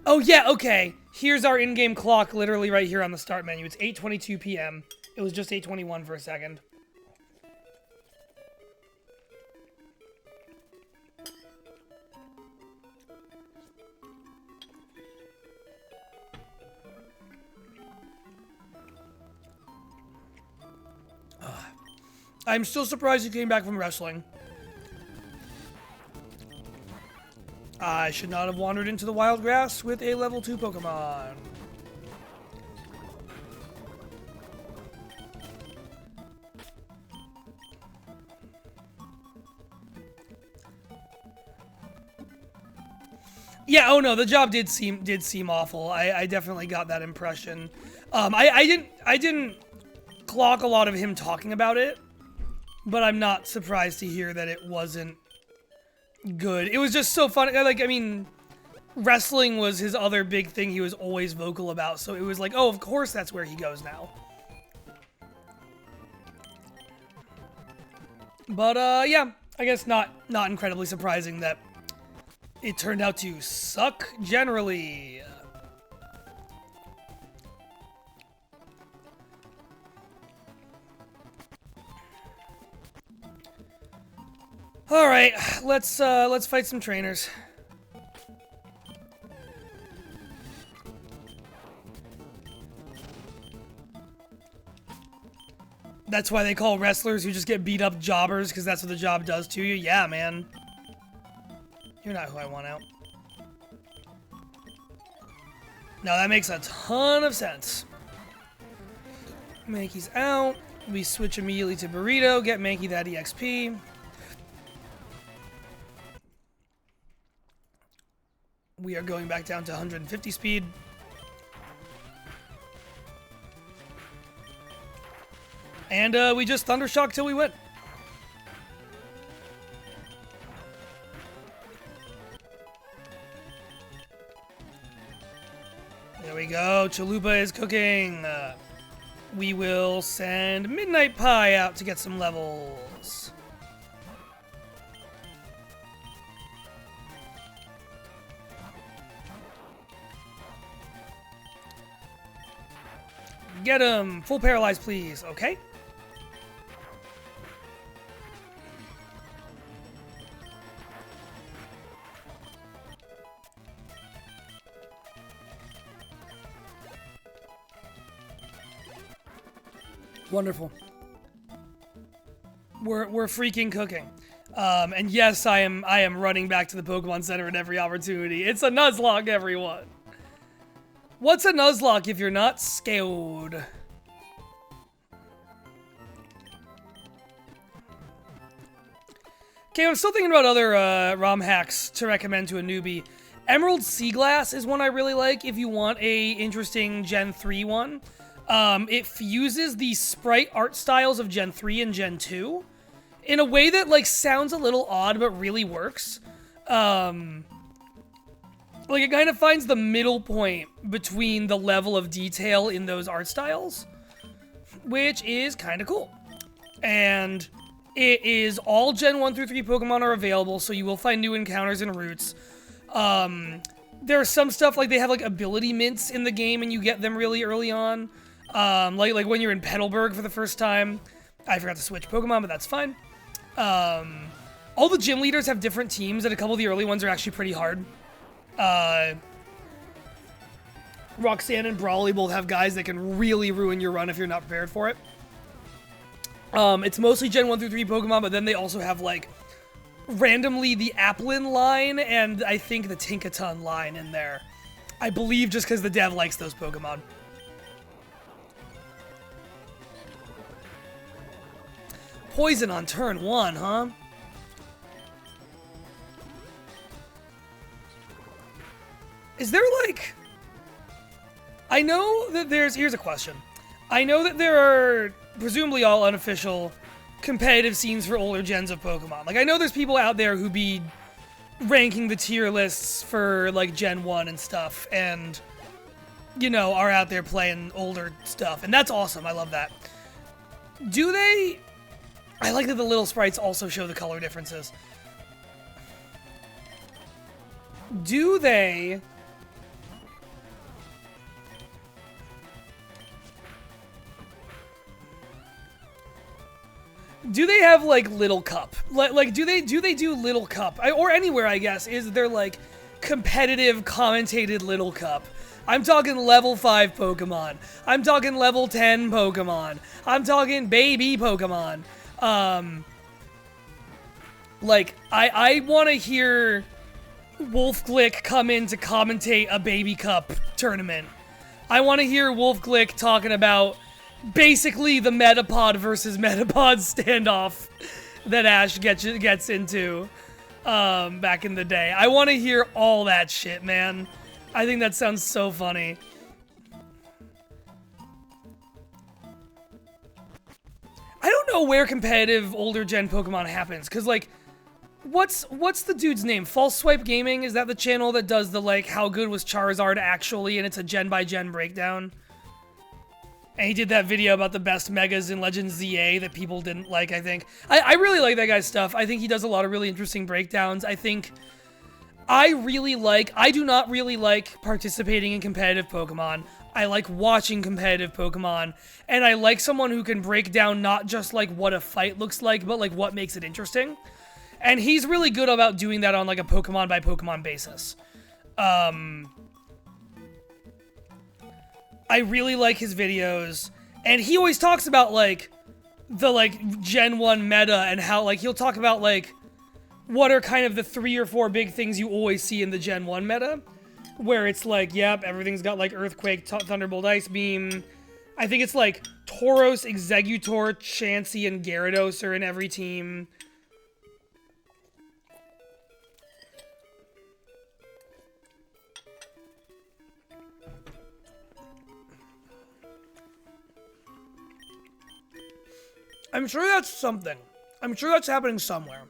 Oh yeah, okay. Here's our in-game clock literally right here on the start menu. It's 8:22 p.m. It was just 8:21 for a second. I'm still surprised you came back from wrestling. I should not have wandered into the wild grass with a level 2 Pokemon. Yeah, oh no, the job did seem awful. I definitely got that impression. I didn't clock a lot of him talking about it, but I'm not surprised to hear that it wasn't good. It was just so funny. Like, I mean, wrestling was his other big thing he was always vocal about, so it was like, oh, of course that's where he goes now. But, yeah, I guess not incredibly surprising that it turned out to suck generally. All right, let's fight some trainers. That's why they call wrestlers who just get beat up jobbers, because that's what the job does to you. Yeah, man. You're not who I want out. No, that makes a ton of sense. Mankey's out. We switch immediately to Burrito. Get Mankey that EXP. We are going back down to 150 speed. And we just Thundershock till we win. There we go. Chalupa is cooking. We will send Midnight Pie out to get some levels. Get him! Full paralyze, please. Okay. Wonderful. We're freaking cooking. And yes, I am running back to the Pokemon Center at every opportunity. It's a Nuzlocke, everyone. What's a Nuzlocke if you're not scared? Okay, I'm still thinking about other ROM hacks to recommend to a newbie. Emerald Sea Glass is one I really like if you want a interesting Gen 3 one. It fuses the sprite art styles of Gen 3 and Gen 2 in a way that, like, sounds a little odd but really works. Like, it kind of finds the middle point between the level of detail in those art styles, which is kind of cool. And it is all Gen 1 through 3 Pokemon are available, so you will find new encounters and routes. There's some stuff, like, they have, like, ability mints in the game, and you get them really early on. Like when you're in Petalburg for the first time. I forgot to switch Pokemon, but that's fine. All the gym leaders have different teams, and a couple of the early ones are actually pretty hard. Roxanne and Brawly both have guys that can really ruin your run if you're not prepared for it. It's mostly Gen 1 through 3 Pokemon, but then they also have, like, randomly the Applin line and I think the Tinkaton line in there. I believe just because the dev likes those Pokemon. Poison on turn 1, huh? Is there, like... I know that there's... Here's a question. I know that there are, presumably all unofficial, competitive scenes for older gens of Pokemon. Like, I know there's people out there who be ranking the tier lists for, like, Gen 1 and stuff, and, you know, are out there playing older stuff, and that's awesome. I love that. Do they... I like that the little sprites also show the color differences. Do they... Do they have, like, Little Cup? Like, do they do Little Cup? Or anywhere, I guess. Is there, like, competitive commentated Little Cup? I'm talking level 5 Pokemon. I'm talking level 10 Pokemon. I'm talking baby Pokemon. Like, I want to hear Wolfglick come in to commentate a Baby Cup tournament. I want to hear Wolfglick talking about basically the Metapod versus Metapod standoff that Ash gets into back in the day. I want to hear all that shit, man. I think that sounds so funny. I don't know where competitive older gen Pokemon happens, because, like, what's the dude's name? False Swipe Gaming? Is that the channel that does the, like, how good was Charizard actually, and it's a gen by gen breakdown? And he did that video about the best megas in Legends ZA that people didn't like, I think. I really like that guy's stuff. I think he does a lot of really interesting breakdowns. I think I do not really like participating in competitive Pokemon. I like watching competitive Pokemon. And I like someone who can break down not just, like, what a fight looks like, but, like, what makes it interesting. And he's really good about doing that on, like, a Pokemon by Pokemon basis. I really like his videos, and he always talks about, like, the, like, Gen 1 meta, and how, like, he'll talk about, like, what are kind of the 3 or 4 big things you always see in the Gen 1 meta, where it's like, yep, everything's got, like, Earthquake, Thunderbolt, Ice Beam. I think it's, like, Tauros, Exeggutor, Chansey, and Gyarados are in every team. I'm sure that's something. I'm sure that's happening somewhere.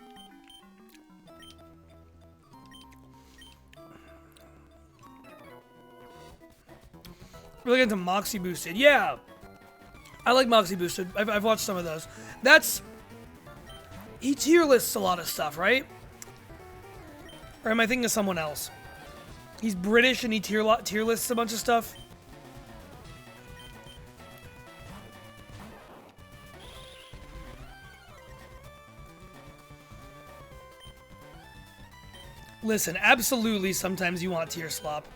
Really into Moxie Boosted. Yeah. I like Moxie Boosted. I've watched some of those. He tier lists a lot of stuff, right? Or am I thinking of someone else? He's British and he tier lists a bunch of stuff. Listen, absolutely sometimes you want tier slop.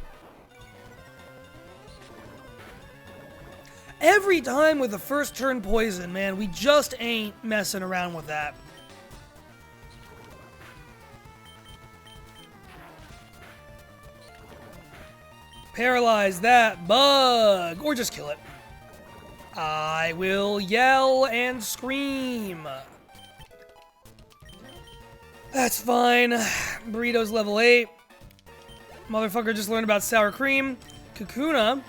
Every time with the first turn poison, man, we just ain't messing around with that. Paralyze that bug, or just kill it. I will yell and scream. That's fine. Burrito's level 8. Motherfucker just learned about sour cream. Kakuna.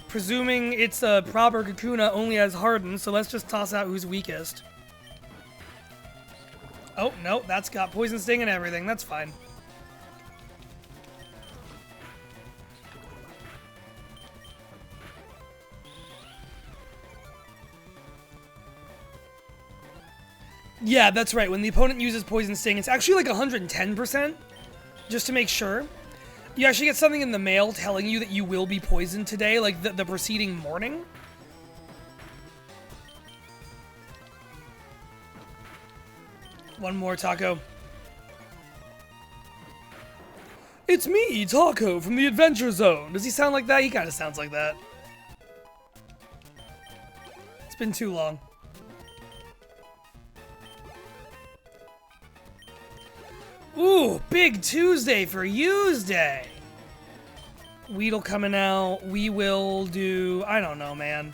Presuming it's a proper Kakuna, only has Harden, so let's just toss out who's weakest. Oh, no, that's got Poison Sting and everything. That's fine. Yeah, that's right. When the opponent uses Poison Sting, it's actually like 110%, just to make sure. You actually get something in the mail telling you that you will be poisoned today, like the preceding morning. One more, Taco. It's me, Taco, from the Adventure Zone. Does he sound like that? He kind of sounds like that. It's been too long. Ooh, big Tuesday for Use Day. Weedle coming out. We will do... I don't know, man.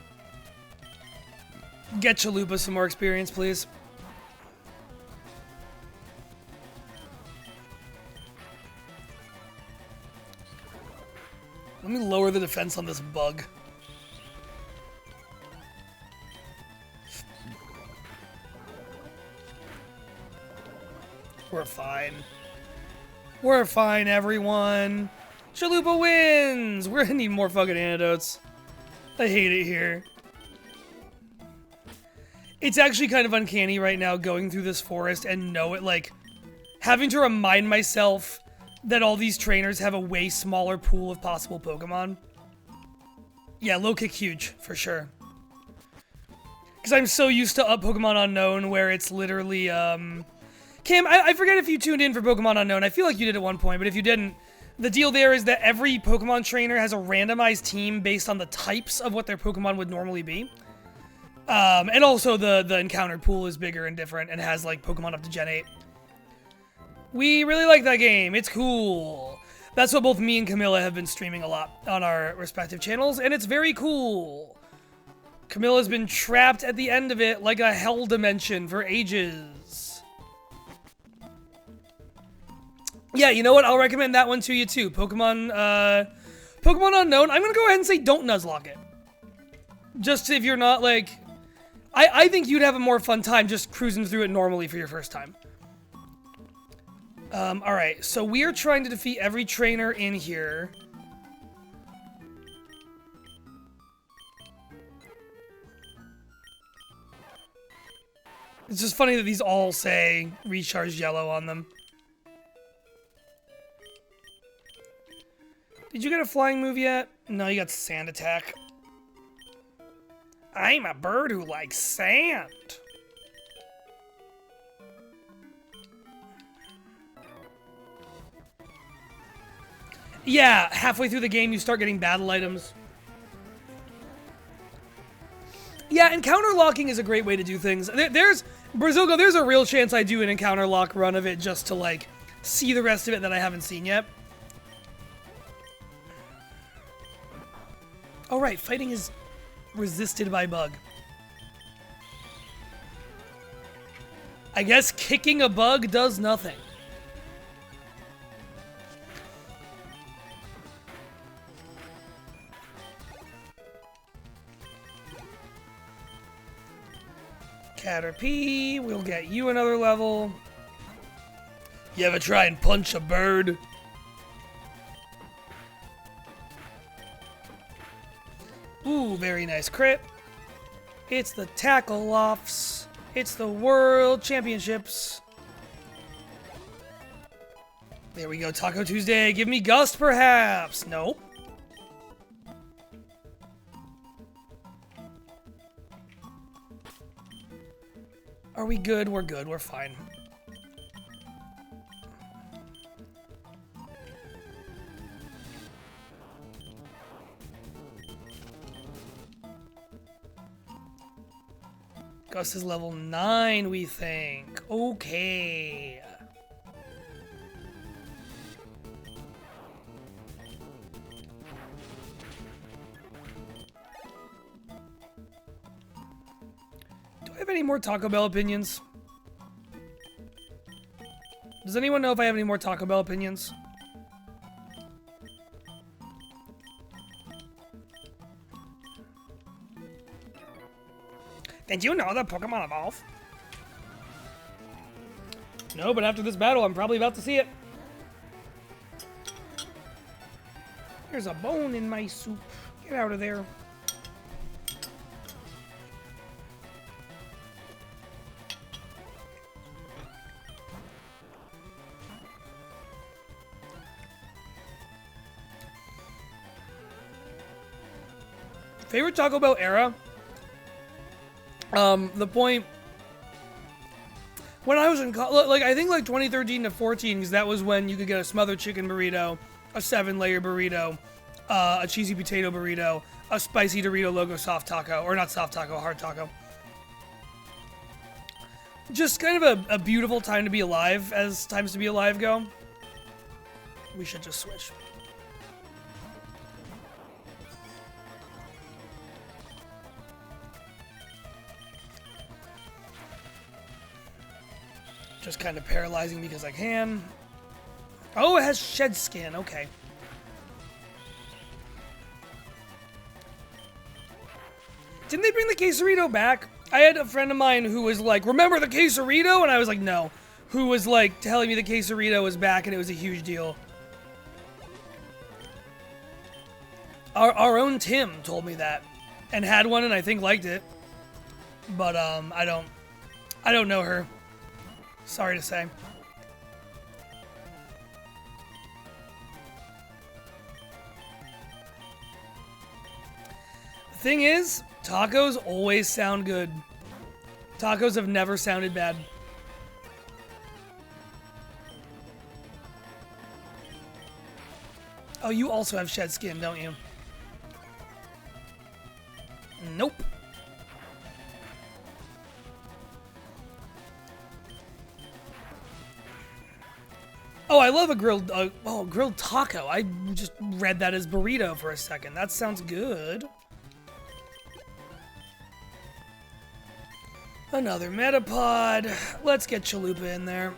Get Chalupa some more experience, please. Let me lower the defense on this bug. We're fine. We're fine, everyone. Chalupa wins! We're gonna need more fucking antidotes. I hate it here. It's actually kind of uncanny right now going through this forest and know it, like, having to remind myself that all these trainers have a way smaller pool of possible Pokemon. Yeah, low kick huge, for sure. Because I'm so used to Pokemon Unknown where it's literally, Cam, I forget if you tuned in for Pokemon Unknown. I feel like you did at one point, but if you didn't, the deal there is that every Pokemon trainer has a randomized team based on the types of what their Pokemon would normally be. And also the encounter pool is bigger and different and has, like, Pokemon up to Gen 8. We really like that game. It's cool. That's what both me and Camilla have been streaming a lot on our respective channels, and it's very cool. Camilla's been trapped at the end of it like a hell dimension for ages. Yeah, you know what? I'll recommend that one to you too. Pokemon Unknown. I'm gonna go ahead and say don't nuzlocke it. Just if you're not, like... I think you'd have a more fun time just cruising through it normally for your first time. Alright, so we are trying to defeat every trainer in here. It's just funny that these all say recharge yellow on them. Did you get a flying move yet? No, you got sand attack. I'm a bird who likes sand. Yeah, halfway through the game you start getting battle items. Yeah, encounter locking is a great way to do things. There's Brazilgo, there's a real chance I do an encounter lock run of it just to, like, see the rest of it that I haven't seen yet. Oh, right, fighting is resisted by bug. I guess kicking a bug does nothing. Caterpie, we'll get you another level. You ever try and punch a bird? Ooh, very nice crit. It's the Tackle Offs. It's the World Championships. There we go, Taco Tuesday. Give me Gust, perhaps. Nope. Are we good? We're good. We're fine. Gus is level 9, we think. Okay. Do I have any more Taco Bell opinions? Does anyone know if I have any more Taco Bell opinions? Did you know that Pokemon evolve? No, but after this battle, I'm probably about to see it. There's a bone in my soup. Get out of there. Favorite Taco Bell era? The point when I was in like I think like 2013 to 14, because that was when you could get a smothered chicken burrito, a 7-layer burrito, a cheesy potato burrito, a spicy Dorito logo soft taco, or not soft taco, hard taco. Just kind of a beautiful time to be alive as times to be alive go. We should just switch. Just kind of paralyzing because I can. Oh, it has shed skin. Okay. Didn't they bring the quesarito back? I had a friend of mine who was like, remember the quesarito? And I was like, no. who was like telling me the quesarito was back and it was a huge deal. Our own Tim told me that and had one and I think liked it. But I don't know her. Sorry to say. The thing is, tacos always sound good. Tacos have never sounded bad. Oh, you also have shed skin, don't you? Nope. Oh, I love a grilled grilled taco. I just read that as burrito for a second. That sounds good. Another Metapod. Let's get Chalupa in there.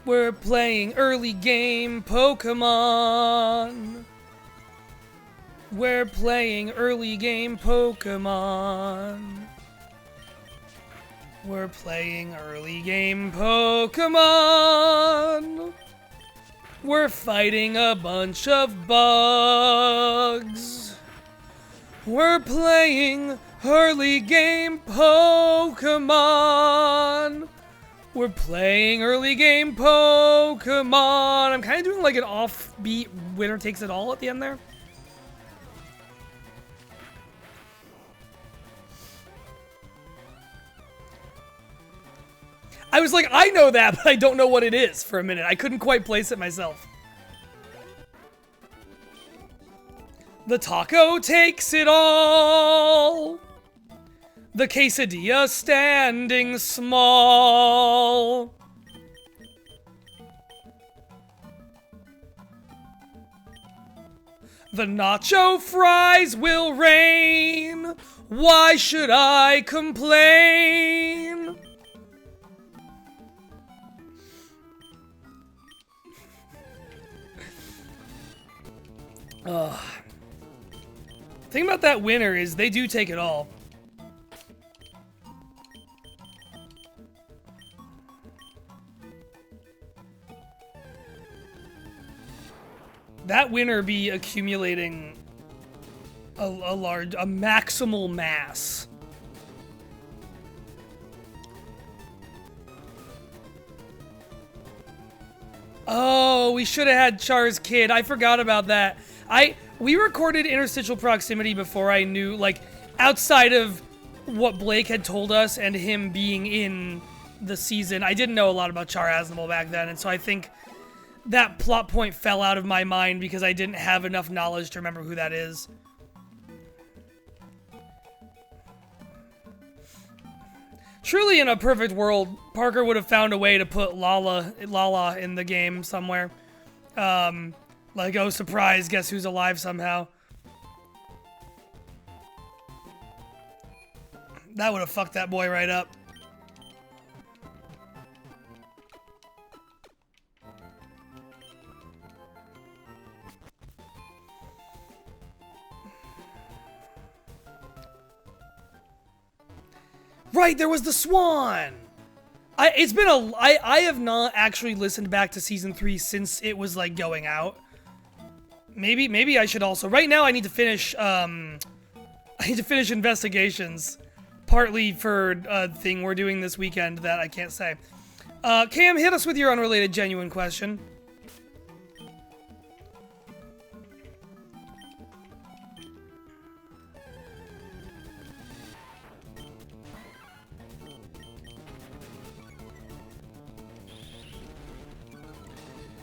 We're playing early game Pokemon. We're playing early game Pokemon. We're playing early game Pokemon. We're fighting a bunch of bugs. We're playing early game Pokemon. We're playing early game Pokemon. I'm kind of doing like an offbeat winner takes it all at the end there. I was like, I know that, but I don't know what it is for a minute. I couldn't quite place it myself. The taco takes it all. The quesadilla standing small. The nacho fries will reign. Why should I complain? Ugh. The thing about that winner is they do take it all. That winner be accumulating a maximal mass. Oh, we should have had Char's kid. I forgot about that. We recorded Interstitial Proximity before I knew, like, outside of what Blake had told us and him being in the season. I didn't know a lot about Char Aznable back then, and so I think that plot point fell out of my mind because I didn't have enough knowledge to remember who that is. Truly, in a perfect world, Parker would have found a way to put Lala in the game somewhere. Like, oh, surprise, guess who's alive somehow. That would have fucked that boy right up. Right, there was the swan! I have not actually listened back to Season 3 since it was, like, going out. Maybe I should also... Right now, I need to finish, Investigations. Partly for a thing we're doing this weekend that I can't say. Cam, hit us with your unrelated genuine question.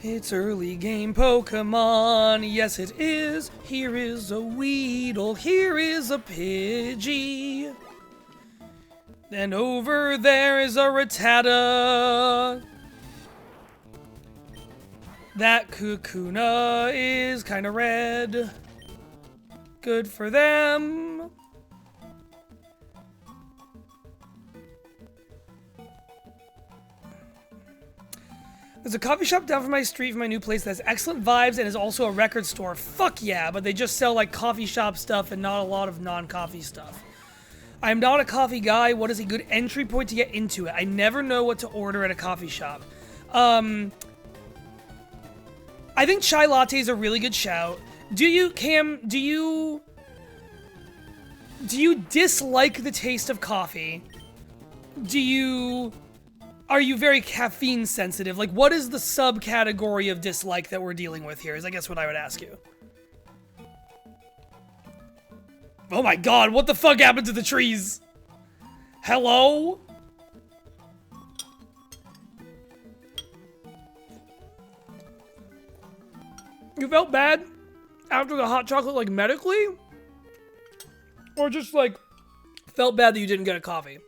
It's early game Pokemon, yes it is. Here is a Weedle, here is a Pidgey. And over there is a Rattata. That Kakuna is kinda red. Good for them. There's a coffee shop down from my street from my new place that has excellent vibes and is also a record store. Fuck yeah, but they just sell like coffee shop stuff and not a lot of non-coffee stuff. I'm not a coffee guy. What is a good entry point to get into it? I never know what to order at a coffee shop. I think chai latte is a really good shout. Cam, do you dislike the taste of coffee? Are you very caffeine sensitive? Like, what is the subcategory of dislike that we're dealing with here is I guess what I would ask you. Oh my god, what the fuck happened to the trees? Hello? You felt bad after the hot chocolate, like, medically? Or just, like, felt bad that you didn't get a coffee?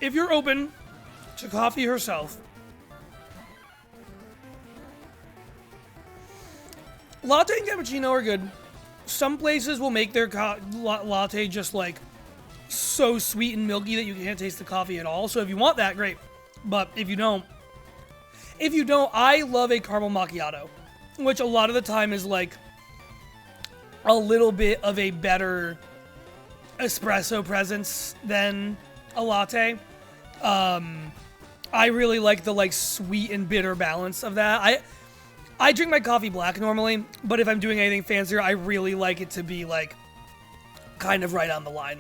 If you're open to coffee herself, latte and cappuccino are good. Some places will make their latte just like so sweet and milky that you can't taste the coffee at all. So if you want that, great. But if you don't, I love a caramel macchiato, which a lot of the time is like a little bit of a better espresso presence than a latte. I really like the like sweet and bitter balance of that. I drink my coffee black normally, but if I'm doing anything fancier, I really like it to be like kind of right on the line.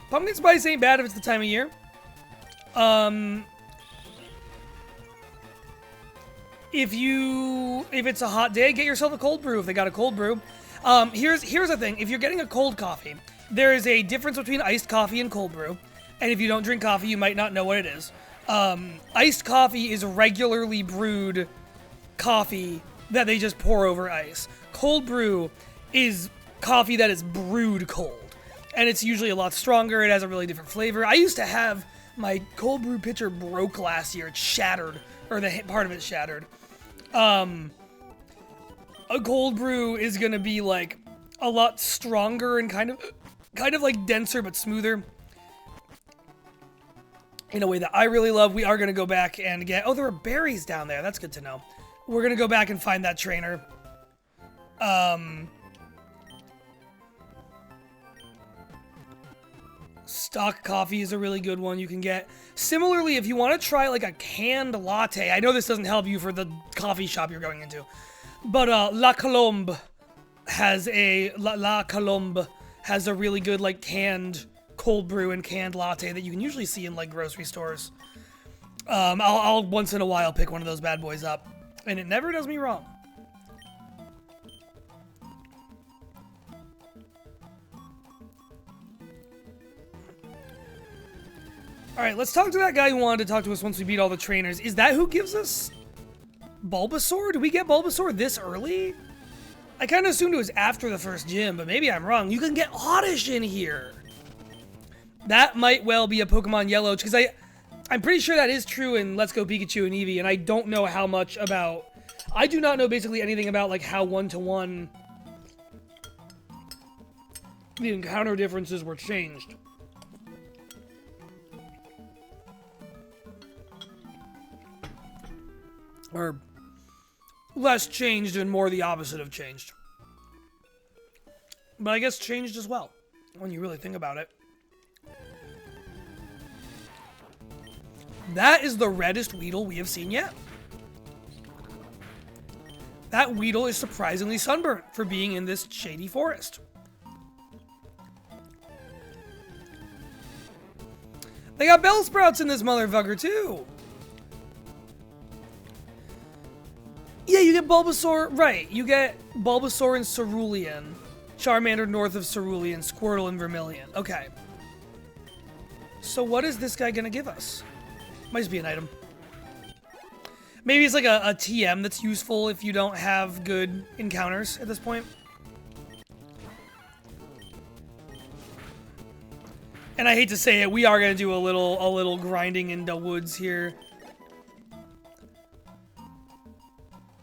Pumpkin spice ain't bad if it's the time of year. If it's a hot day, get yourself a cold brew if they got a cold brew. Here's the thing. If you're getting a cold coffee, there is a difference between iced coffee and cold brew. And if you don't drink coffee, you might not know what it is. Iced coffee is regularly brewed coffee that they just pour over ice. Cold brew is coffee that is brewed cold. And it's usually a lot stronger. It has a really different flavor. I used to have my cold brew pitcher broke last year. It shattered, or the part of it shattered. A cold brew is going to be like a lot stronger and kind of like denser but smoother in a way that I really love. We are going to go back and get... Oh, there were berries down there. That's good to know. We're going to go back and find that trainer. Stock coffee is a really good one you can get. Similarly, if you want to try like a canned latte, I know this doesn't help you for the coffee shop you're going into, but La Colombe has a really good like canned cold brew and canned latte that you can usually see in like grocery stores. I'll once in a while pick one of those bad boys up, and it never does me wrong. Alright, let's talk to that guy who wanted to talk to us once we beat all the trainers. Is that who gives us Bulbasaur? Did we get Bulbasaur this early? I kind of assumed it was after the first gym, but maybe I'm wrong. You can get Oddish in here. That might well be a Pokemon Yellow, because I'm pretty sure that is true in Let's Go Pikachu and Eevee, and I don't know how much about... I do not know basically anything about like how one-to-one the encounter differences were changed. Or less changed and more the opposite of changed. But I guess changed as well, when you really think about it. That is the reddest Weedle we have seen yet. That Weedle is surprisingly sunburnt for being in this shady forest. They got Bellsprouts in this motherfucker too. Yeah, you get Bulbasaur, right, you get Bulbasaur and Cerulean. Charmander north of Cerulean, Squirtle and Vermilion. Okay. So what is this guy gonna give us? Might just be an item. Maybe it's like a TM that's useful if you don't have good encounters at this point. And I hate to say it, we are gonna do a little grinding in the woods here.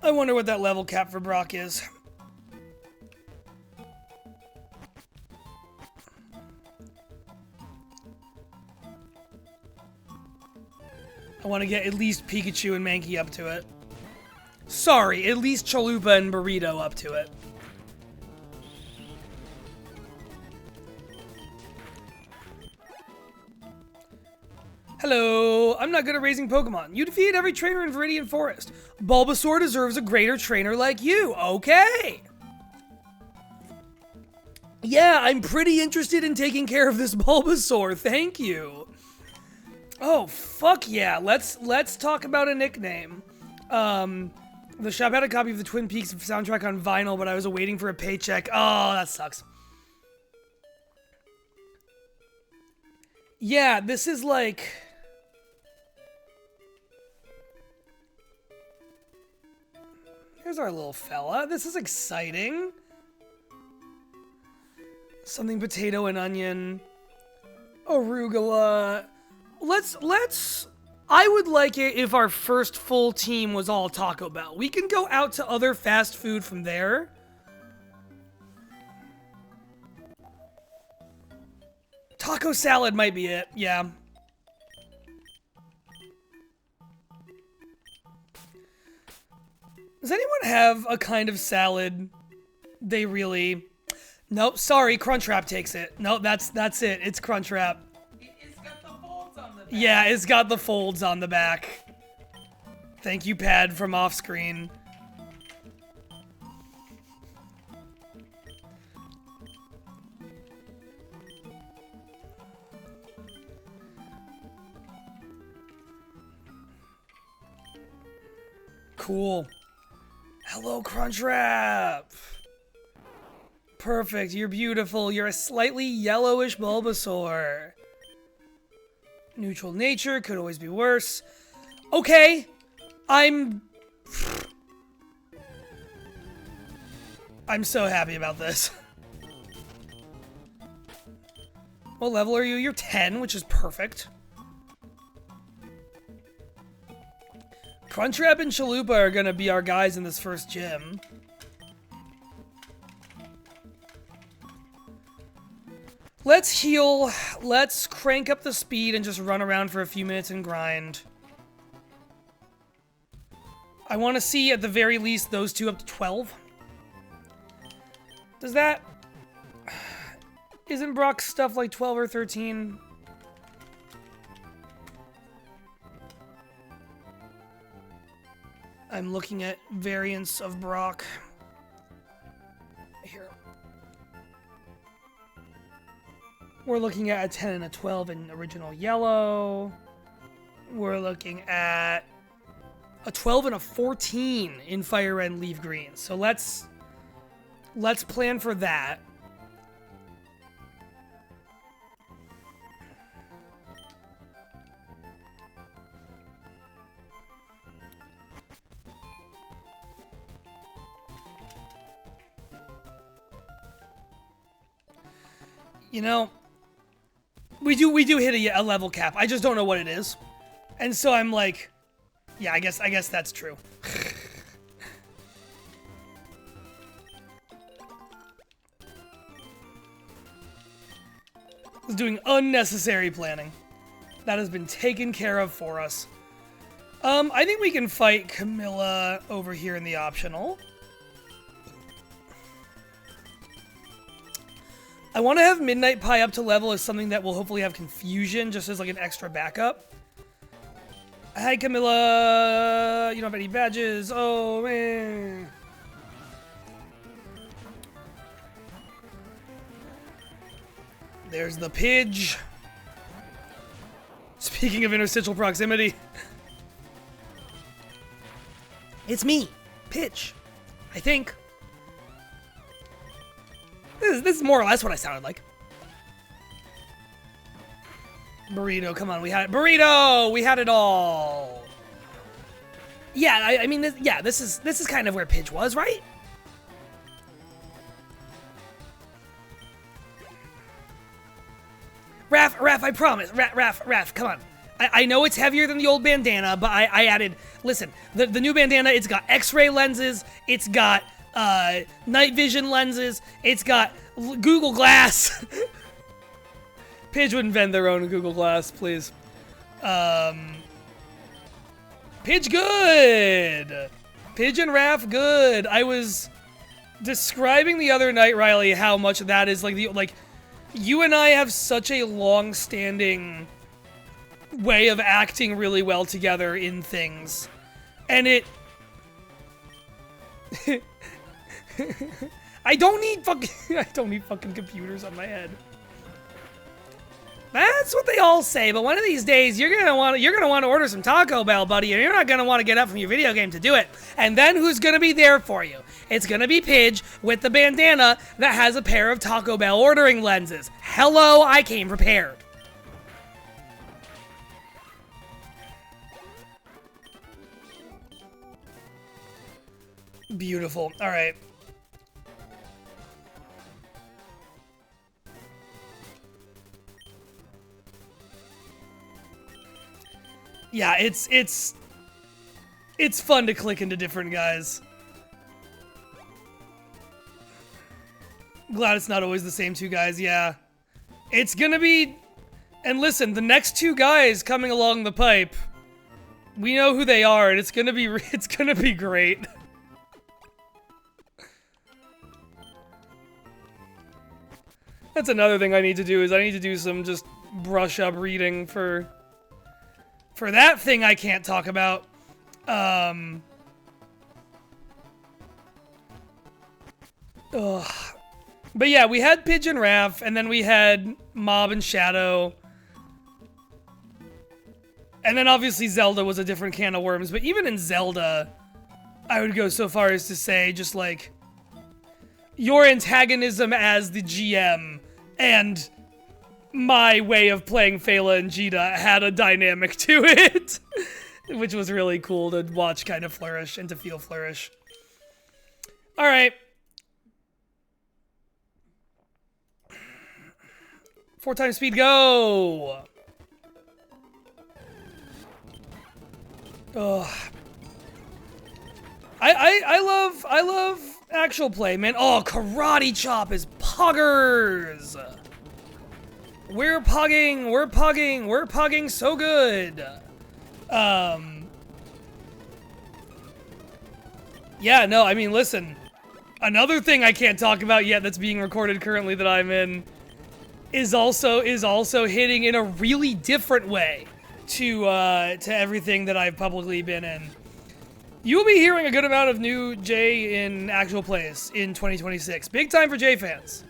I wonder what that level cap for Brock is. I want to get at least Pikachu and Mankey up to it. Sorry, at least Chalupa and Burrito up to it. Hello, I'm not good at raising Pokemon. You defeated every trainer in Viridian Forest. Bulbasaur deserves a greater trainer like you. Okay. Yeah, I'm pretty interested in taking care of this Bulbasaur. Thank you. Oh, fuck yeah. Let's talk about a nickname. The shop had a copy of the Twin Peaks soundtrack on vinyl, but I was waiting for a paycheck. Oh, that sucks. Yeah, this is like... Here's our little fella. This is exciting. Something potato and onion. Arugula. Let's... I would like it if our first full team was all Taco Bell. We can go out to other fast food from there. Taco salad might be it, yeah. Does anyone have a kind of salad they really... Nope, sorry, Crunchwrap takes it. Nope, that's it. It's Crunchwrap. It's got the folds on the back. Yeah, it's got the folds on the back. Thank you, Pad, from off screen. Cool. Hello, Crunchwrap. Perfect. You're beautiful. You're a slightly yellowish Bulbasaur. Neutral nature could always be worse. Okay. I'm so happy about this. What level are you? You're 10, which is perfect. Crunchwrap and Chalupa are gonna be our guys in this first gym. Let's heal, let's crank up the speed and just run around for a few minutes and grind. I want to see at the very least those two up to 12. Does that... Isn't Brock's stuff like 12 or 13? I'm looking at variants of Brock. Here. We're looking at a 10 and a 12 in original yellow. We're looking at a 12 and a 14 in Fire Red and Leaf Green. So let's plan for that. You know, we do hit a level cap. I just don't know what it is. And so I'm like, yeah, I guess that's true. I was doing unnecessary planning. That has been taken care of for us. I think we can fight Camilla over here in the optional. I want to have Midnight Pie up to level as something that will hopefully have confusion, just as like an extra backup. Hi, Camilla. You don't have any badges. Oh, man. There's the Pidge. Speaking of interstitial proximity. It's me, Pidge. I think. This is more or less what I sounded like. Burrito, come on, we had it. Burrito, we had it all. Yeah, I mean, this is kind of where Pidge was, right? Raph, I promise. Raph, come on. I know it's heavier than the old bandana, but I added. Listen, the new bandana, it's got X-ray lenses. It's got night vision lenses. It's got Google Glass. Pidge would invent their own Google Glass, please. Pidge good! Pidge and Raph good. I was describing the other night, Riley, how much that is like you and I have such a long-standing way of acting really well together in things. And it I don't need fucking computers on my head. That's what they all say, but one of these days you're gonna want to order some Taco Bell, buddy, and you're not gonna want to get up from your video game to do it. And then who's gonna be there for you? It's gonna be Pidge with the bandana that has a pair of Taco Bell ordering lenses. Hello, I came prepared. Beautiful. All right. Yeah, it's fun to click into different guys. Glad it's not always the same two guys, yeah. It's gonna be... And listen, the next two guys coming along the pipe, we know who they are, and it's gonna be great. That's another thing I need to do, is I need to do some just brush up reading for that thing I can't talk about. Ugh. But yeah, we had Pidge and Raph, and then we had Mob and Shadow. And then obviously Zelda was a different can of worms, but even in Zelda, I would go so far as to say just like your antagonism as the GM and my way of playing Phala and Jita had a dynamic to it, which was really cool to watch kind of flourish and to feel flourish. All right. 4 times speed, go! Ugh. I love actual play, man. Oh, Karate Chop is poggers! We're pugging so good. Yeah, no, I mean, listen. Another thing I can't talk about yet that's being recorded currently that I'm in is also hitting in a really different way to everything that I've publicly been in. You'll be hearing a good amount of new J in actual plays in 2026. Big time for J fans.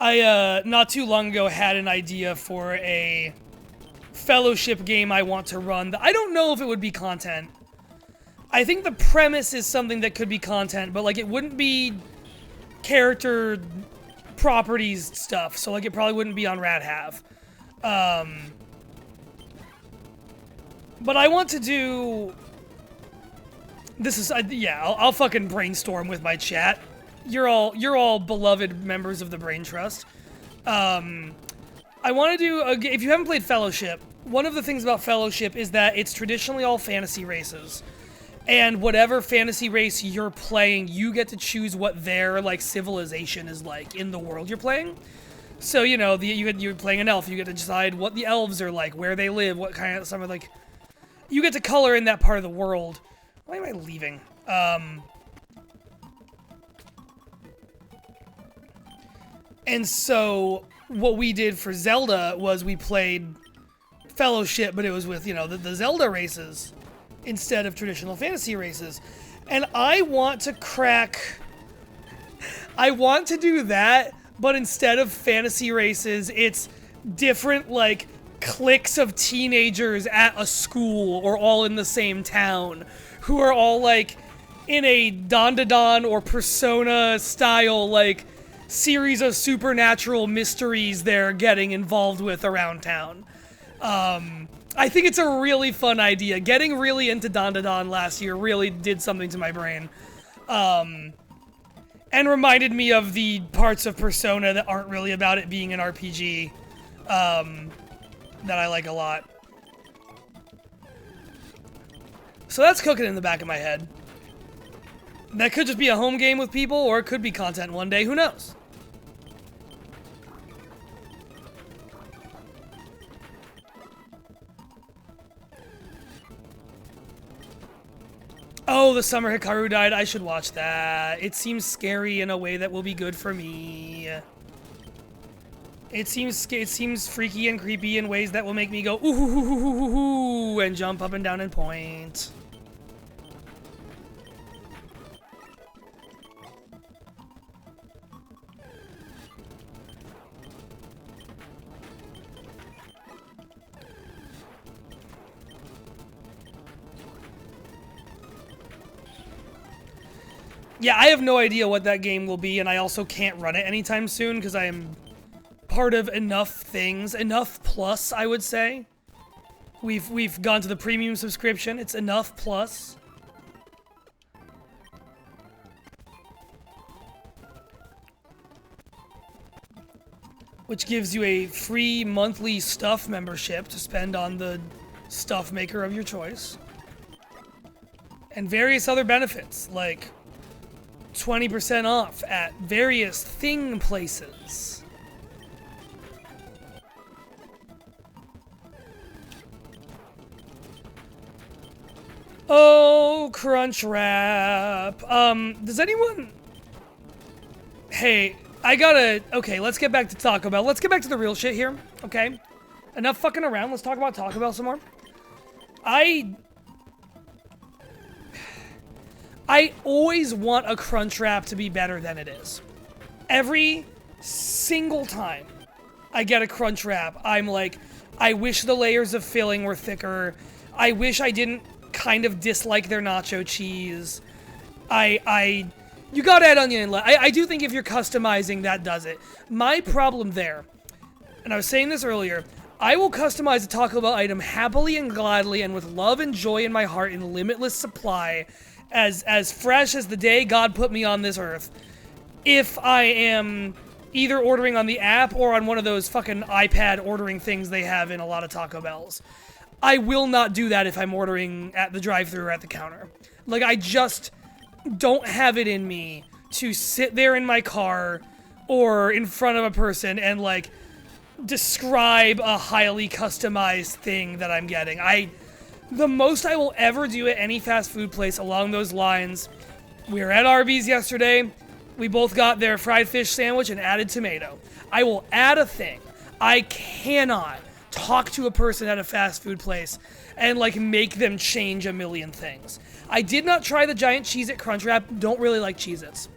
I, not too long ago, had an idea for a Fellowship game I want to run. I don't know if it would be content. I think the premise is something that could be content, but, like, it wouldn't be character properties stuff, so, like, it probably wouldn't be on RadHav. But I want to do... This is... yeah, I'll fucking brainstorm with my chat. You're all beloved members of the Brain Trust. I want to do if you haven't played Fellowship, one of the things about Fellowship is that it's traditionally all fantasy races, and whatever fantasy race you're playing, you get to choose what their like civilization is like in the world you're playing. So you know, you're playing an elf, you get to decide what the elves are like, where they live, what kind of some of like. You get to color in that part of the world. Why am I leaving? And so what we did for Zelda was we played Fellowship, but it was with, you know, the Zelda races instead of traditional fantasy races. And I want to do that, but instead of fantasy races, it's different, like, cliques of teenagers at a school or all in the same town who are all, like, in a Dandadan or Persona style, like, series of supernatural mysteries they're getting involved with around town. I think it's a really fun idea. Getting really into Dandadan last year really did something to my brain. And reminded me of the parts of Persona that aren't really about it being an RPG, that I like a lot. So that's cooking in the back of my head. That could just be a home game with people, or it could be content one day. Who knows? Oh, the summer Hikaru died. I should watch that. It seems scary in a way that will be good for me. It seems freaky and creepy in ways that will make me go ooh hoo hoo hoo hoo hoo and jump up and down and point. Yeah, I have no idea what that game will be, and I also can't run it anytime soon because I am part of enough things, enough plus, I would say. We've gone to the premium subscription. It's enough plus. Which gives you a free monthly stuff membership to spend on the stuff maker of your choice. And various other benefits, like 20% off at various thing places. Oh, Crunchwrap. Does anyone... Hey, okay, let's get back to Taco Bell. Let's get back to the real shit here, okay? Enough fucking around. Let's talk about Taco Bell some more. I always want a Crunchwrap to be better than it is. Every single time I get a Crunchwrap, I'm like, I wish the layers of filling were thicker. I wish I didn't kind of dislike their nacho cheese. You gotta add onion and lettuce. I do think if you're customizing, that does it. My problem there, and I was saying this earlier, I will customize a Taco Bell item happily and gladly and with love and joy in my heart in limitless supply, as fresh as the day God put me on this earth, if I am either ordering on the app or on one of those fucking iPad ordering things they have in a lot of Taco Bells. I will not do that if I'm ordering at the drive-thru or at the counter. Like, I just don't have it in me to sit there in my car or in front of a person and, like, describe a highly customized thing that I'm getting. The most I will ever do at any fast food place along those lines, we were at Arby's yesterday. We both got their fried fish sandwich and added tomato. I will add a thing. I cannot talk to a person at a fast food place and, like, make them change a million things. I did not try the giant Cheez-It Crunchwrap. Don't really like Cheez-Its.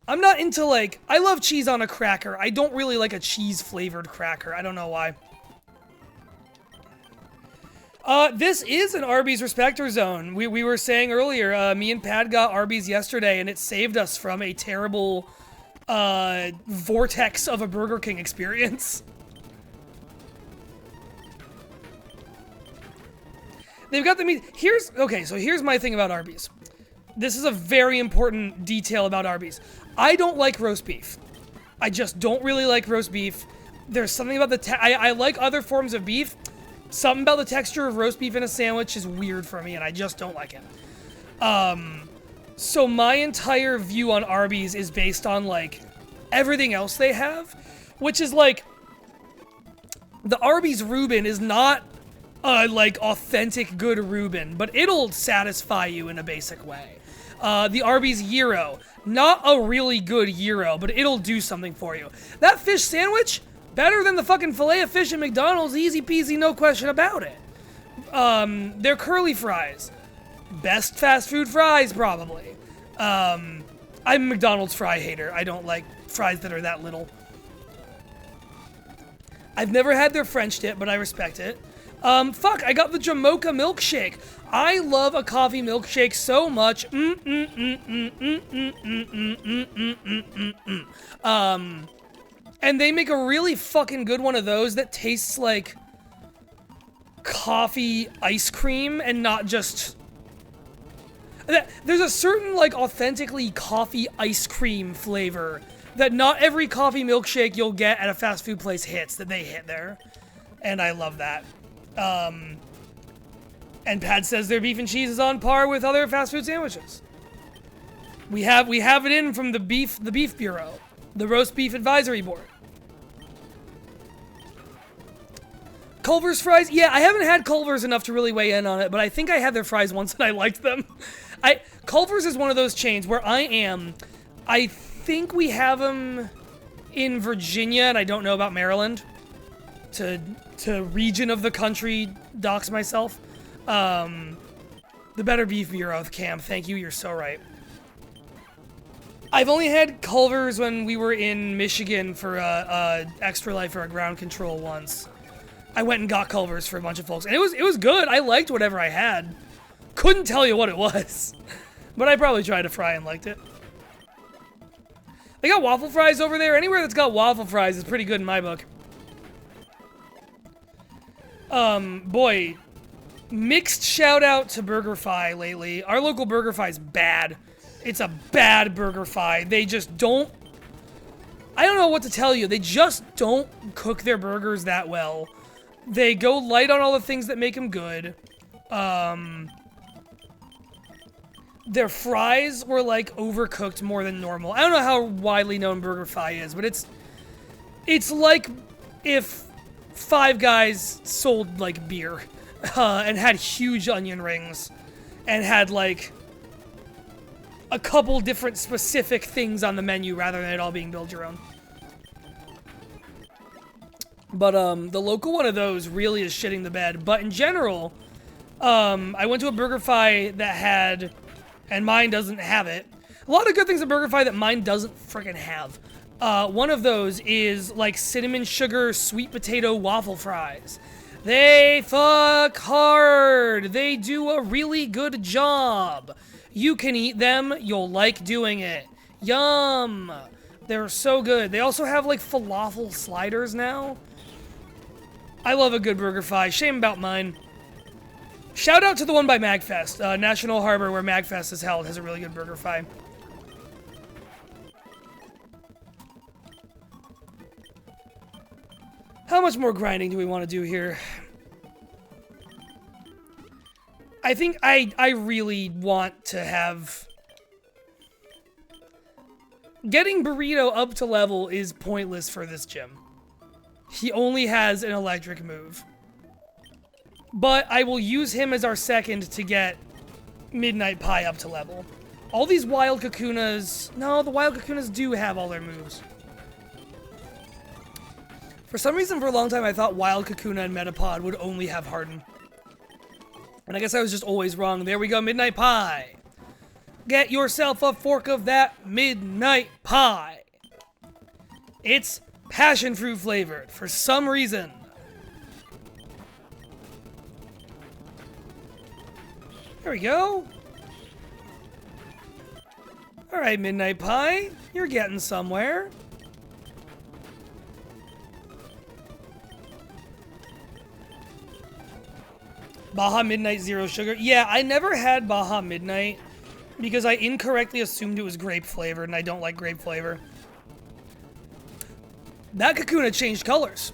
I'm not into, like, I love cheese on a cracker. I don't really like a cheese-flavored cracker. I don't know why. This is an Arby's Respecter Zone. We were saying earlier, me and Pad got Arby's yesterday, and it saved us from a terrible, vortex of a Burger King experience. They've got the meat. So here's my thing about Arby's. This is a very important detail about Arby's. I don't like roast beef. I just don't really like roast beef. There's something about I like other forms of beef. Something about the texture of roast beef in a sandwich is weird for me, and I just don't like it. So my entire view on Arby's is based on, like, everything else they have, which is, like, the Arby's Reuben is not like, authentic good Reuben, but it'll satisfy you in a basic way. The Arby's Gyro, not a really good gyro, but it'll do something for you. That fish sandwich, better than the fucking filet of fish at McDonald's, easy peasy, no question about it. Their curly fries, best fast food fries, probably. I'm a McDonald's fry hater. I don't like fries that are that little. I've never had their French dip, but I respect it. I got the Jamocha milkshake. I love a coffee milkshake so much. And they make a really fucking good one of those that tastes like coffee ice cream and not just... There's a certain, like, authentically coffee ice cream flavor that not every coffee milkshake you'll get at a fast food place hits, that they hit there. And I love that. And Pat says their beef and cheese is on par with other fast food sandwiches. We have it in from the beef bureau, the roast beef advisory board. Culver's fries, yeah, I haven't had Culver's enough to really weigh in on it, but I think I had their fries once and I liked them. Culver's is one of those chains where I am. I think we have them in Virginia, and I don't know about Maryland. To region of the country, dox myself. The Better Beef Bureau with Cam. Thank you. You're so right. I've only had Culver's when we were in Michigan for Extra Life or a ground control once. I went and got Culver's for a bunch of folks, and it was good. I liked whatever I had. Couldn't tell you what it was, but I probably tried a fry and liked it. They got waffle fries over there. Anywhere that's got waffle fries is pretty good in my book. Boy, mixed shout out to BurgerFi lately. Our local BurgerFi is bad. It's a bad BurgerFi. They just don't. I don't know what to tell you. They just don't cook their burgers that well. They go light on all the things that make them good. Their fries were like overcooked more than normal. I don't know how widely known BurgerFi is, but it's like if Five Guys sold like beer and had huge onion rings and had like a couple different specific things on the menu rather than it all being build your own. But the local one of those really is shitting the bed. But in general, I went to a BurgerFi that had, and mine doesn't have it. A lot of good things at BurgerFi that mine doesn't freaking have. One of those is like cinnamon sugar sweet potato waffle fries. They fuck hard. They do a really good job. You can eat them. You'll like doing it. Yum. They're so good. They also have like falafel sliders now. I love a good BurgerFi. Shame about mine. Shout out to the one by MagFest. National Harbor, where MagFest is held, has a really good BurgerFi. How much more grinding do we want to do here? I think I really want to have... Getting Burrito up to level is pointless for this gym. He only has an electric move. But I will use him as our second to get Midnight Pie up to level. All these Wild Kakunas... No, the Wild Kakunas do have all their moves. For some reason, for a long time, I thought Wild Kakuna and Metapod would only have Harden. And I guess I was just always wrong. There we go, Midnight Pie. Get yourself a fork of that Midnight Pie. It's passion fruit flavored for some reason. There we go. All right, Midnight Pie, you're getting somewhere. Baja Midnight Zero Sugar. Yeah, I never had Baja Midnight because I incorrectly assumed it was grape flavored, and I don't like grape flavor. That Kakuna changed colors.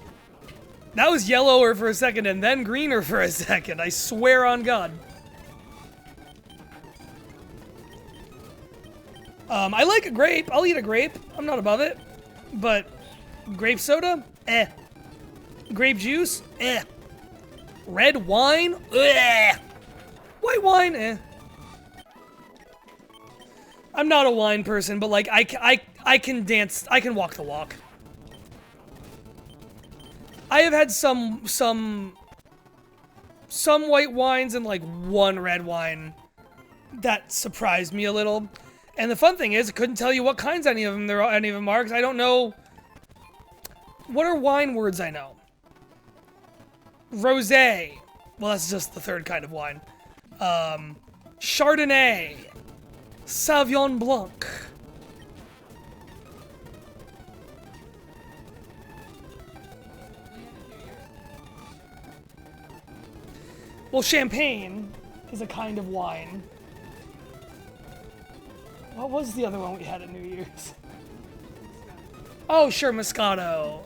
That was yellower for a second and then greener for a second. I swear on God. I like a grape. I'll eat a grape. I'm not above it. But grape soda? Eh. Grape juice? Eh. Red wine? Eh. White wine? Eh. I'm not a wine person, but like I can dance. I can walk the walk. I have had some white wines and like one red wine that surprised me a little. And the fun thing is, I couldn't tell you what kinds any of them are, because I don't know. What are wine words I know? Rosé. Well, that's just the third kind of wine. Chardonnay. Sauvignon Blanc. Well, champagne is a kind of wine. What was the other one we had at New Year's? Oh, sure, Moscato.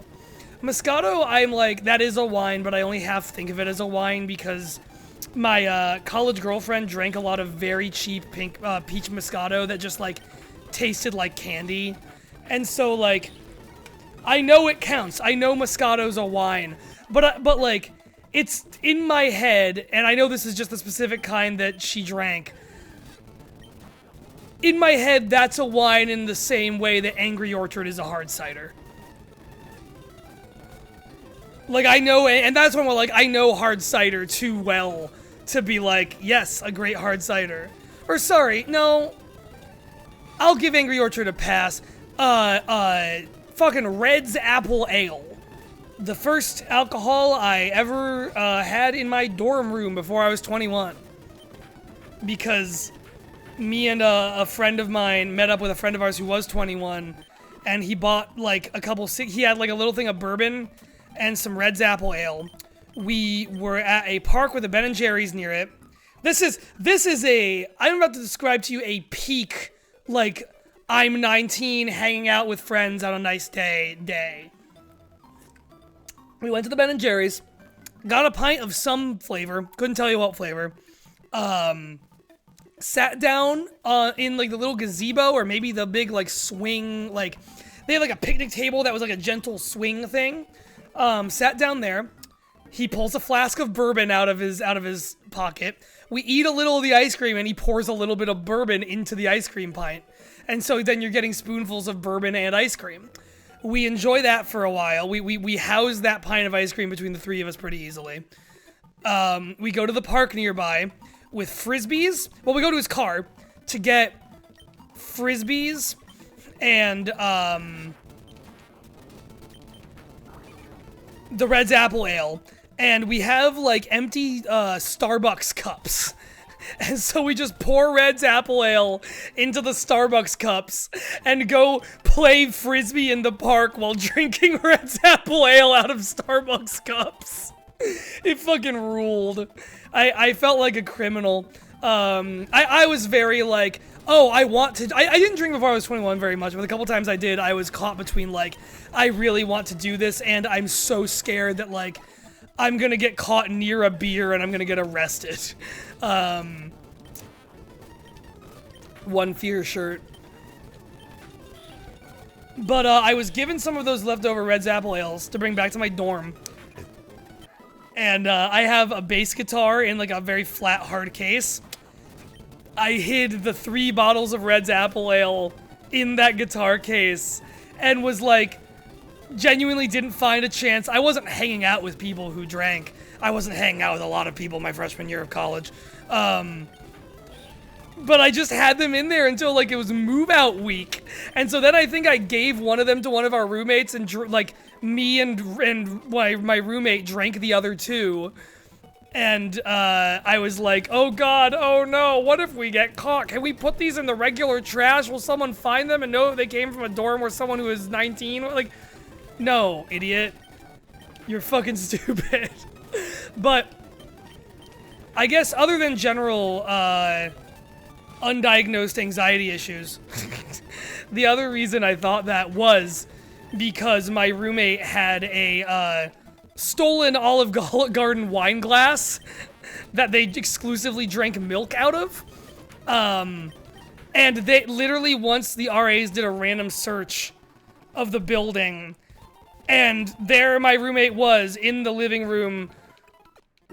Moscato, I'm like, that is a wine, but I only half think of it as a wine because my college girlfriend drank a lot of very cheap pink peach Moscato that just like tasted like candy, and so like I know it counts. I know Moscato's a wine, but like it's in my head, and I know this is just the specific kind that she drank. In my head, that's a wine in the same way that Angry Orchard is a hard cider. Like, I know, and that's when we're like, I know hard cider too well to be like, yes, a great hard cider. Or sorry, no, I'll give Angry Orchard a pass. Fucking Red's Apple Ale. The first alcohol I ever had in my dorm room before I was 21. Because me and a friend of mine met up with a friend of ours who was 21, and he bought like a couple, he had like a little thing of bourbon and some Red's Apple Ale. We were at a park with a Ben & Jerry's near it. This is a, I'm about to describe to you a peak, like, I'm 19 hanging out with friends on a nice day. We went to the Ben & Jerry's, got a pint of some flavor, couldn't tell you what flavor, sat down in like the little gazebo, or maybe the big like swing, like they had like a picnic table that was like a gentle swing thing. Sat down there. He pulls a flask of bourbon out of his pocket. We eat a little of the ice cream, and he pours a little bit of bourbon into the ice cream pint. And so then you're getting spoonfuls of bourbon and ice cream. We enjoy that for a while. We house that pint of ice cream between the three of us pretty easily. We go to the park nearby with frisbees. Well, we go to his car to get frisbees and the Red's Apple Ale, and we have like empty Starbucks cups. And so we just pour Red's Apple Ale into the Starbucks cups and go play frisbee in the park while drinking Red's Apple Ale out of Starbucks cups. It fucking ruled. I felt like a criminal. I was very like, oh, I want to... I didn't drink before I was 21 very much, but a couple times I did, I was caught between like, I really want to do this, and I'm so scared that like, I'm gonna get caught near a beer and I'm gonna get arrested. One fear shirt. But I was given some of those leftover Red's Apple Ales to bring back to my dorm. And I have a bass guitar in like a very flat, hard case. I hid the 3 bottles of Red's Apple Ale in that guitar case and was like, genuinely didn't find a chance. I wasn't hanging out with people who drank. I wasn't hanging out with a lot of people my freshman year of college. But I just had them in there until like it was move out week. And so then I think I gave one of them to one of our roommates, and like me and my roommate drank the other 2. And I was like, oh god, oh no, what if we get caught? Can we put these in the regular trash? Will someone find them and know they came from a dorm where someone who is 19? Like, no, idiot. You're fucking stupid. But I guess other than general undiagnosed anxiety issues, the other reason I thought that was because my roommate had a stolen Olive Garden wine glass that they exclusively drank milk out of. And they literally, once the RAs did a random search of the building, and there my roommate was in the living room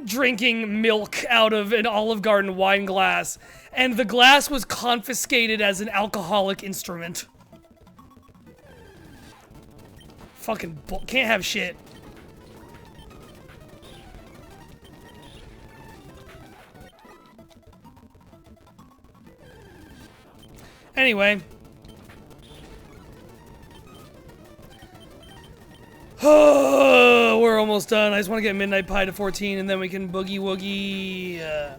drinking milk out of an Olive Garden wine glass, and the glass was confiscated as an alcoholic instrument. Fucking can't have shit. Anyway. Oh, we're almost done. I just want to get Midnight Pie to 14 and then we can boogie woogie.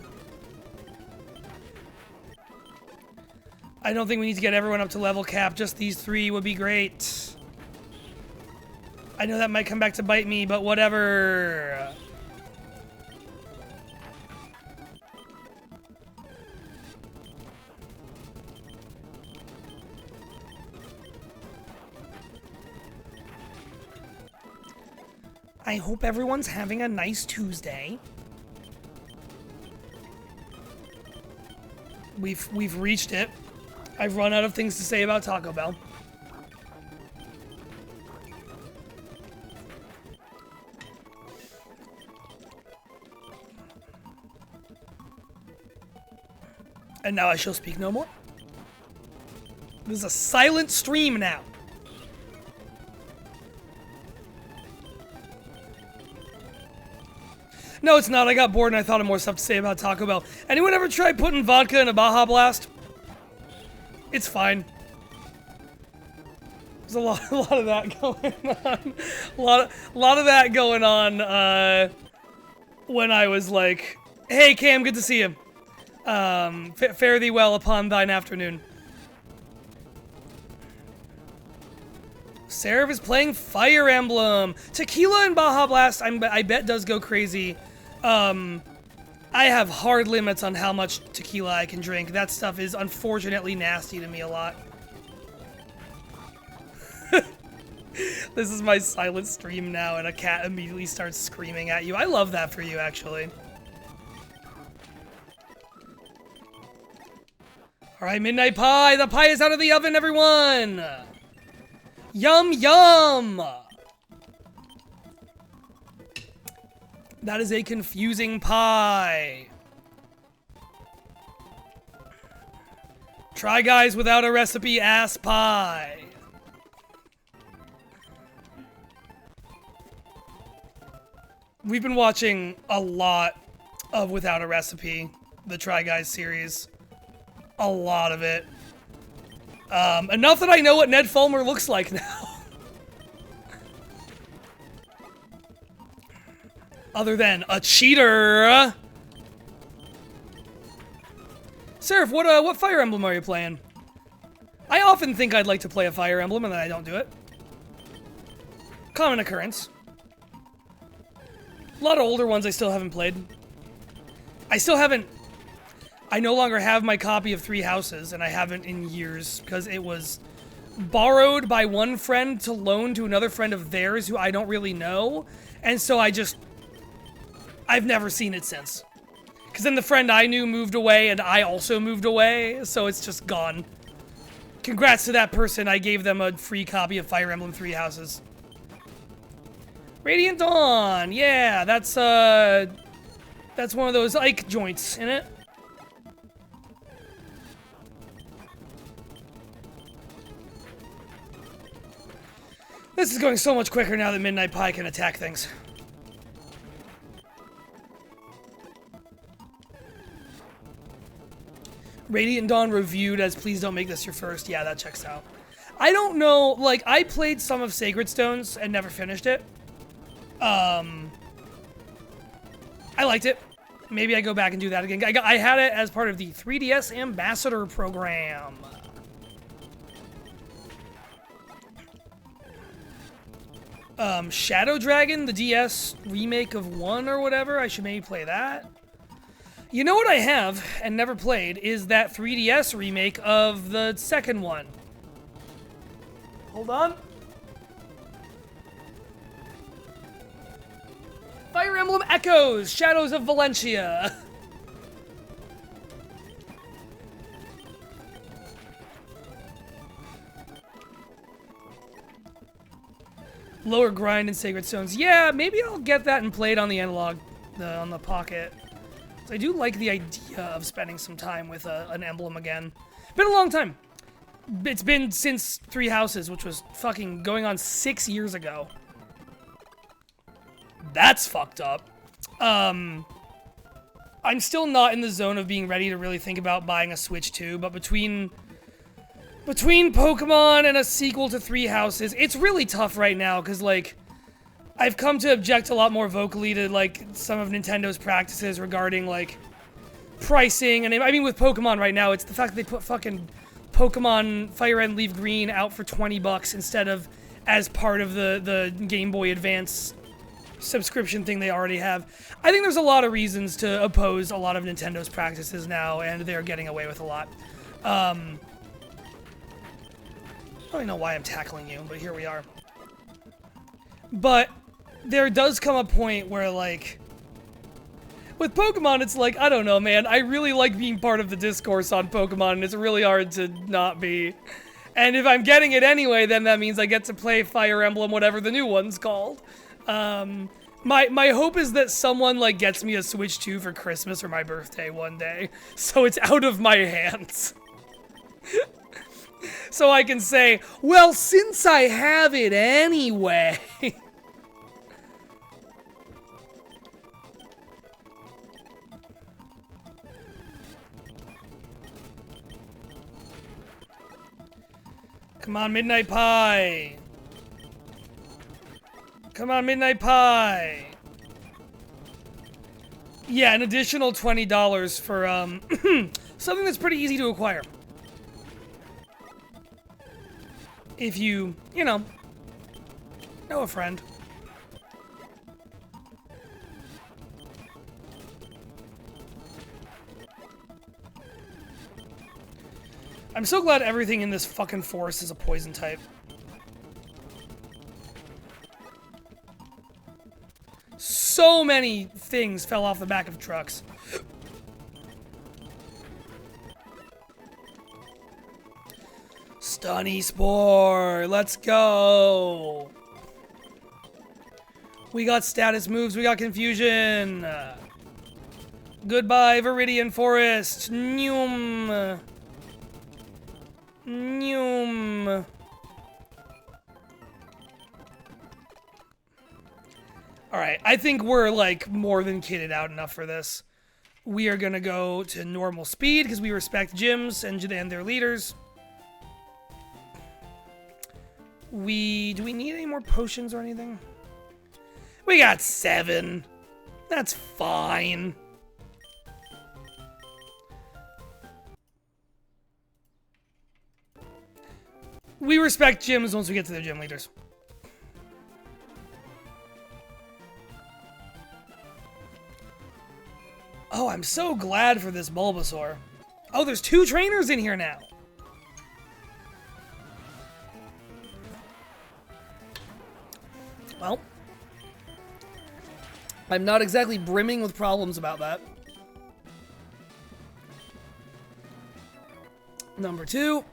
I don't think we need to get everyone up to level cap. Just these 3 would be great. I know that might come back to bite me, but whatever. I hope everyone's having a nice Tuesday. We've reached it. I've run out of things to say about Taco Bell. And now I shall speak no more. This is a silent stream now. No, it's not. I got bored and I thought of more stuff to say about Taco Bell. Anyone ever try putting vodka in a Baja Blast? It's fine. There's a lot of that going on. A lot of that going on when I was like, hey Cam, good to see you. Fare thee well upon thine afternoon. Seraph is playing Fire Emblem. Tequila and Baja Blast, I bet does go crazy. I have hard limits on how much tequila I can drink. That stuff is unfortunately nasty to me a lot. This is my silent stream now, and a cat immediately starts screaming at you. I love that for you, actually. Alright, Midnight Pie! The pie is out of the oven, everyone! Yum, yum! That is a confusing pie. Try Guys without a recipe ass pie. We've been watching a lot of Without a Recipe, the Try Guys series. A lot of it. Enough that I know what Ned Fulmer looks like now. Other than a cheater. Seraph, what Fire Emblem are you playing? I often think I'd like to play a Fire Emblem and then I don't do it. Common occurrence. A lot of older ones I still haven't played. I no longer have my copy of Three Houses, and I haven't in years, because it was borrowed by one friend to loan to another friend of theirs who I don't really know, and so I've never seen it since. Because then the friend I knew moved away, and I also moved away, so it's just gone. Congrats to that person, I gave them a free copy of Fire Emblem Three Houses. Radiant Dawn, yeah, that's one of those Ike joints, in it? This is going so much quicker now that Midnight Pie can attack things. Radiant Dawn reviewed as Please Don't Make This Your First. Yeah, that checks out. I don't know, like, I played some of Sacred Stones and never finished it. I liked it. Maybe I go back and do that again. I had it as part of the 3DS Ambassador Program. Shadow Dragon, the DS remake of 1 or whatever. I should maybe play that. You know what I have and never played is that 3DS remake of the second one. Hold on. Fire Emblem Echoes, Shadows of Valencia. Lower grind in Sacred Stones. Yeah, maybe I'll get that and play it on the analog, on the Pocket. So I do like the idea of spending some time with an emblem again. Been a long time. It's been since Three Houses, which was fucking going on 6 years ago. That's fucked up. I'm still not in the zone of being ready to really think about buying a Switch 2, but between Pokemon and a sequel to Three Houses, it's really tough right now, because, like, I've come to object a lot more vocally to, like, some of Nintendo's practices regarding, like, pricing, and I mean, with Pokemon right now, it's the fact that they put fucking Pokemon Fire Red and Leaf Green out for $20 instead of as part of the Game Boy Advance subscription thing they already have. I think there's a lot of reasons to oppose a lot of Nintendo's practices now, and they're getting away with a lot. I don't know why I'm tackling you, but here we are. But there does come a point where, like, With Pokemon, it's like, I don't know, man. I really like being part of the discourse on Pokemon, and it's really hard to not be. And if I'm getting it anyway, then that means I get to play Fire Emblem, whatever the new one's called. My hope is that someone, like, gets me a Switch 2 for Christmas or my birthday one day, so it's out of my hands. So I can say, well, since I have it anyway... Come on, Midnight Pie! Come on, Midnight Pie! Yeah, an additional $20 for, something that's pretty easy to acquire. If you know a friend. I'm so glad everything in this fucking forest is a poison type. So many things fell off the back of trucks. Stunny Spore, let's go. We got status moves, we got confusion. Goodbye, Viridian Forest. Noom. Noom. Alright, I think we're, like, more than kitted out enough for this. We are gonna go to normal speed, because we respect gyms and their leaders. Do we need any more potions or anything? We got 7. That's fine. We respect gyms once we get to the gym leaders. Oh, I'm so glad for this Bulbasaur. Oh, there's 2 trainers in here now. Well, I'm not exactly brimming with problems about that. Number 2.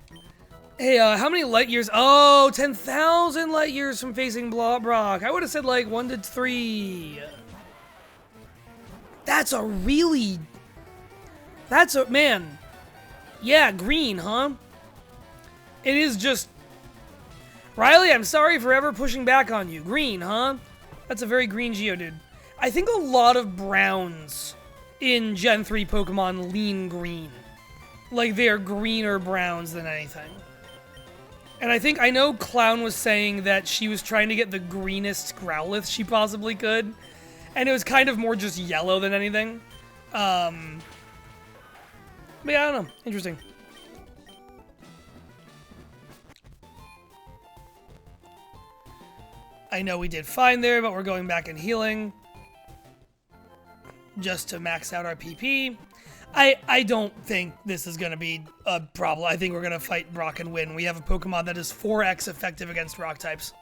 Hey, how many light years? Oh, 10,000 light years from facing Brock. I would have said like 1 to 3. That's a man. Yeah, green, huh? It is just... Riley, I'm sorry for ever pushing back on you. Green, huh? That's a very green Geodude. I think a lot of browns in Gen 3 Pokemon lean green. Like, they're greener browns than anything. And I know Clown was saying that she was trying to get the greenest Growlithe she possibly could. And it was kind of more just yellow than anything. But yeah, I don't know. Interesting. I know we did fine there, but we're going back and healing. Just to max out our PP. I don't think this is going to be a problem. I think we're going to fight Brock and win. We have a Pokemon that is 4x effective against rock types.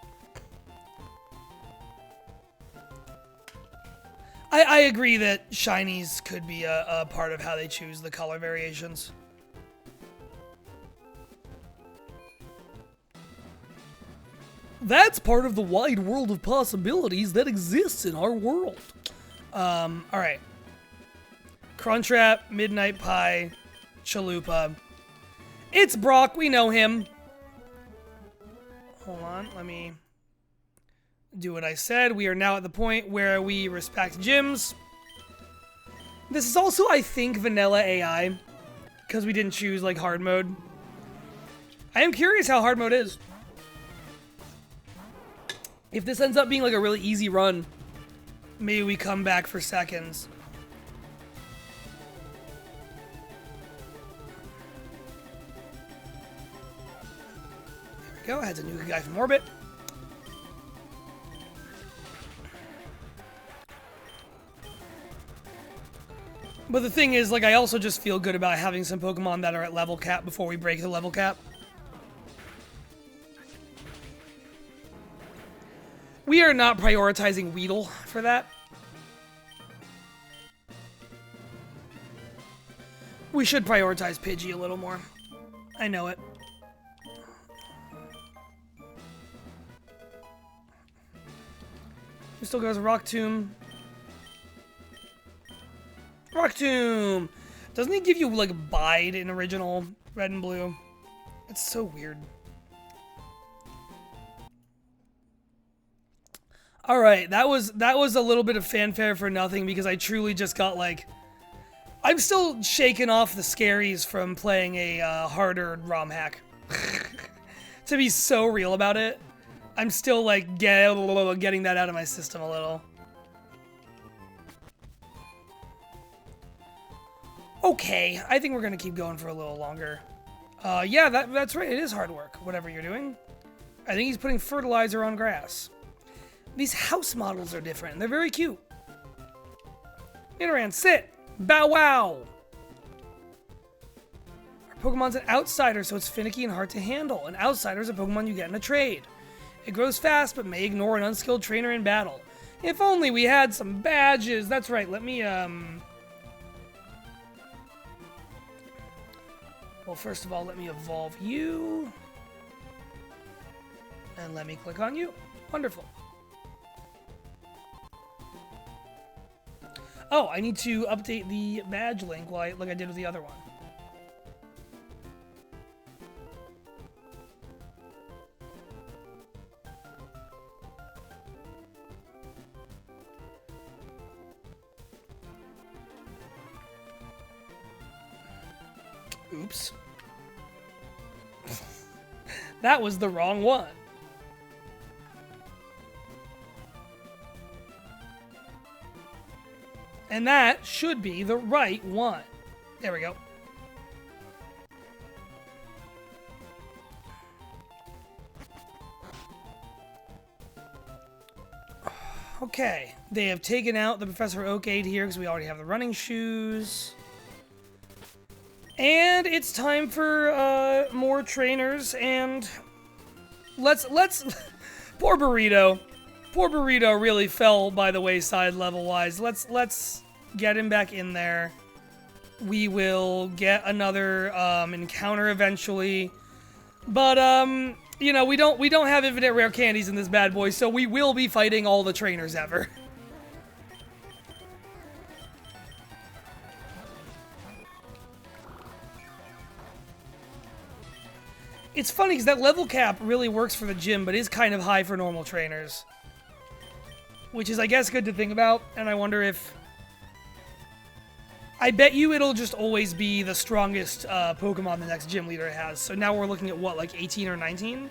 I agree that shinies could be a part of how they choose the color variations. That's part of the wide world of possibilities that exists in our world. Alright. Crunchwrap, Midnight Pie, Chalupa. It's Brock, we know him. Hold on, let me do what I said. We are now at the point where we respect gyms. This is also, I think, vanilla AI, because we didn't choose, like, hard mode. I am curious how hard mode is. If this ends up being, like, a really easy run, maybe we come back for seconds. There we go, I had to nuke a guy from orbit. But the thing is, like, I also just feel good about having some Pokemon that are at level cap before we break the level cap. We are not prioritizing Weedle for that. We should prioritize Pidgey a little more. I know it. He still goes Rock Tomb. Rock Tomb! Doesn't he give you, like, Bide in original Red and Blue? It's so weird. Alright, that was a little bit of fanfare for nothing because I truly just got, like... I'm still shaking off the scaries from playing a harder ROM hack. To be so real about it. I'm still, like, getting that out of my system a little. Okay, I think we're gonna keep going for a little longer. Yeah, that's right, it is hard work, whatever you're doing. I think he's putting fertilizer on grass. These house models are different, they're very cute. Nidoran, sit! Bow wow! Our Pokemon's an outsider, so it's finicky and hard to handle. An outsider is a Pokemon you get in a trade. It grows fast, but may ignore an unskilled trainer in battle. If only we had some badges. That's right, let me, Well, first of all, let me evolve you. And let me click on you. Wonderful. Oh, I need to update the badge link like I did with the other one. Oops. That was the wrong one. And that should be the right one. There we go. Okay, they have taken out the Professor Oak aid here because we already have the running shoes. And it's time for more trainers, and let's poor Burrito. Poor Burrito really fell by the wayside level-wise. Let's get him back in there. We will get another encounter eventually. But you know, we don't have infinite rare candies in this bad boy, so we will be fighting all the trainers ever. It's funny because that level cap really works for the gym, but is kind of high for normal trainers. Which is, I guess, good to think about, and I wonder if... I bet you it'll just always be the strongest Pokemon the next gym leader has. So now we're looking at, what, like 18 or 19?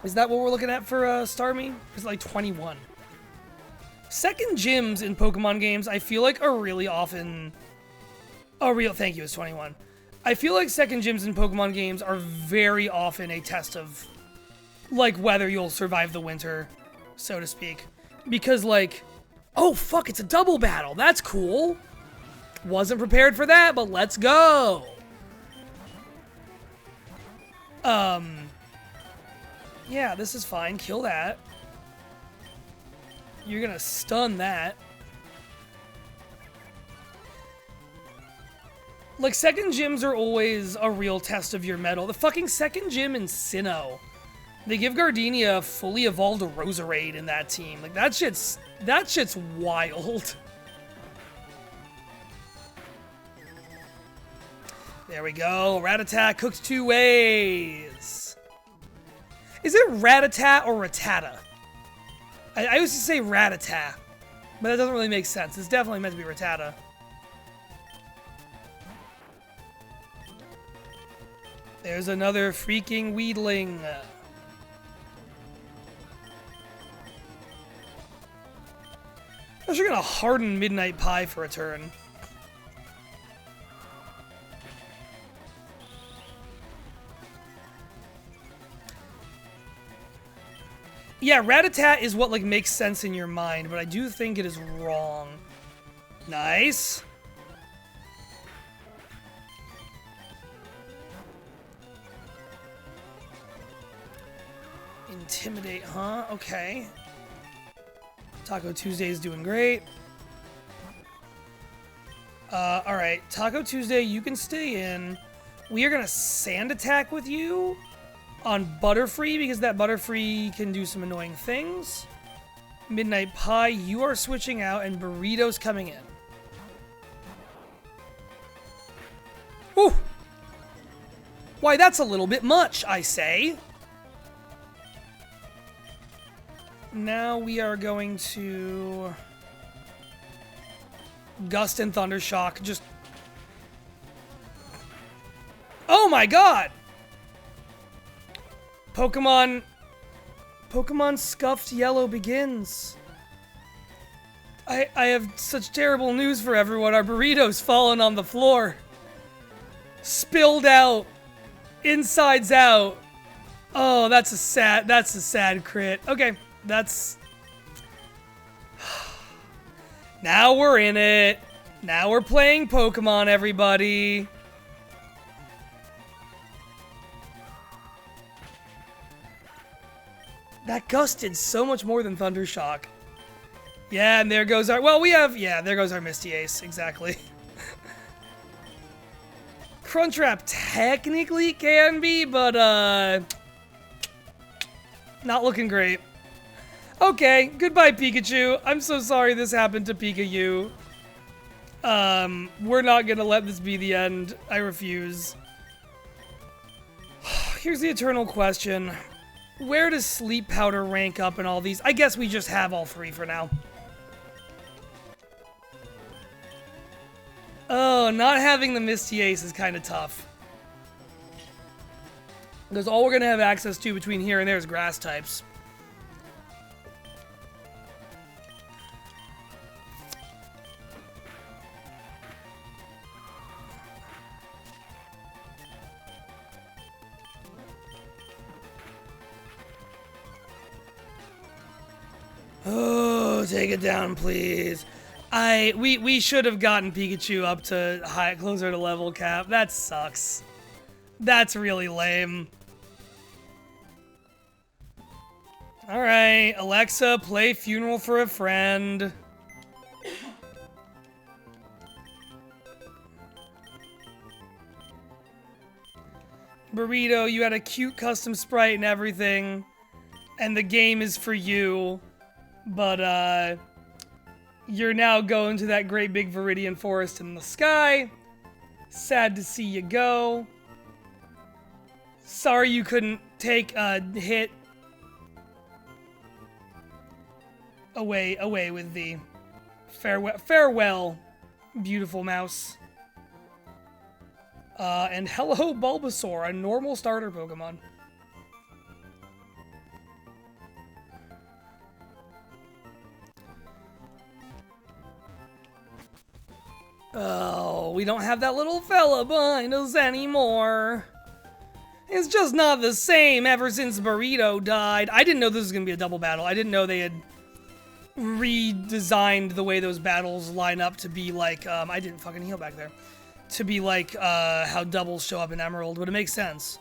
Is that what we're looking at for Starmie? It's like 21. Second gyms in Pokemon games, I feel like, are really often... Oh, thank you, it's 21. I feel like second gyms in Pokemon games are very often a test of, like, whether you'll survive the winter, so to speak. Because, like, oh, fuck, it's a double battle. That's cool. Wasn't prepared for that, but let's go. Yeah, this is fine. Kill that. You're gonna stun that. Like, second gyms are always a real test of your mettle. The fucking second gym in Sinnoh. They give Gardenia a fully evolved Roserade in that team. Like, that shit's wild. There we go. Rattata cooks 2 ways. Is it Rattata or Rattata? I used to say Rattata, but that doesn't really make sense. It's definitely meant to be Rattata. There's another freaking Weedling. I'm sure gonna harden Midnight Pie for a turn. Yeah, Rattata is what, like, makes sense in your mind, but I do think it is wrong. Nice. Intimidate, huh? Okay. Taco Tuesday is doing great. Alright. Taco Tuesday, you can stay in. We are gonna Sand Attack with you on Butterfree because that Butterfree can do some annoying things. Midnight Pie, you are switching out and Burrito's coming in. Whew! Why, that's a little bit much, I say. Now we are going to Gust and Thundershock. Just... Oh my god! Pokemon Scuffed Yellow begins. I have such terrible news for everyone. Our burrito's fallen on the floor. Spilled out. Insides out. Oh, that's a sad crit. Okay, that's... Now we're in it. Now we're playing Pokemon, everybody. That Gust did so much more than Thundershock. Yeah, and there goes our... Well, we have... Yeah, there goes our Misty Ace. Exactly. Crunchwrap technically can be, but, not looking great. Okay, goodbye, Pikachu. I'm so sorry this happened to Pikachu. We're not gonna let this be the end. I refuse. Here's the eternal question. Where does Sleep Powder rank up in all these? I guess we just have all three for now. Oh, not having the Misty Ace is kind of tough. Because all we're going to have access to between here and there is grass types. Oh, take it down, please. We should have gotten Pikachu up to closer to level cap. That sucks. That's really lame. Alright, Alexa, play Funeral for a Friend. Burrito, you had a cute custom sprite and everything. And the game is for you. But, you're now going to that great big Viridian forest in the sky. Sad to see you go. Sorry you couldn't take a hit. Away with thee. Farewell, beautiful mouse. And hello, Bulbasaur, a normal starter Pokemon. Oh, we don't have that little fella behind us anymore. It's just not the same ever since Burrito died. I didn't know this was going to be a double battle. I didn't know they had redesigned the way those battles line up to be like, I didn't fucking heal back there. To be like, how doubles show up in Emerald, but it makes sense.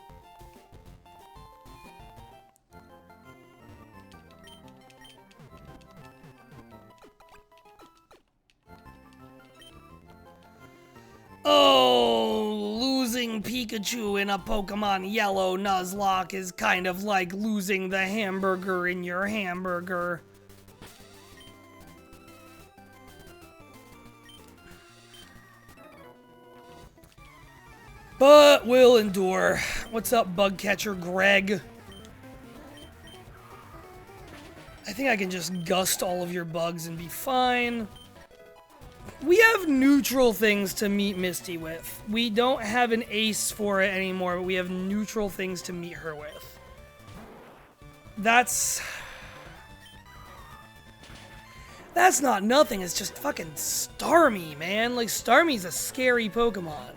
Oh, losing Pikachu in a Pokemon Yellow Nuzlocke is kind of like losing the hamburger in your hamburger. But we'll endure. What's up, bug catcher Greg? I think I can just gust all of your bugs and be fine. We have neutral things to meet Misty with. We don't have an ace for it anymore, but we have neutral things to meet her with. That's not nothing, it's just fucking Starmie, man. Like, Starmie's a scary Pokemon.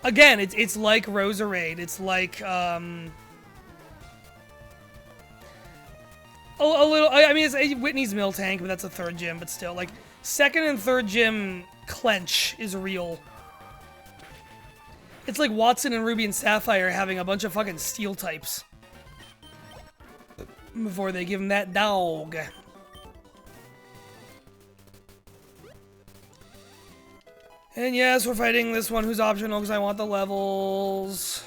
Again, it's like Roserade. It's like, a little, I mean, it's Whitney's Miltank, but that's a third gym, but still, like, second and third gym clench is real. It's like Watson and Ruby and Sapphire having a bunch of fucking steel types. Before they give him that dog. And yes, we're fighting this one who's optional because I want the levels.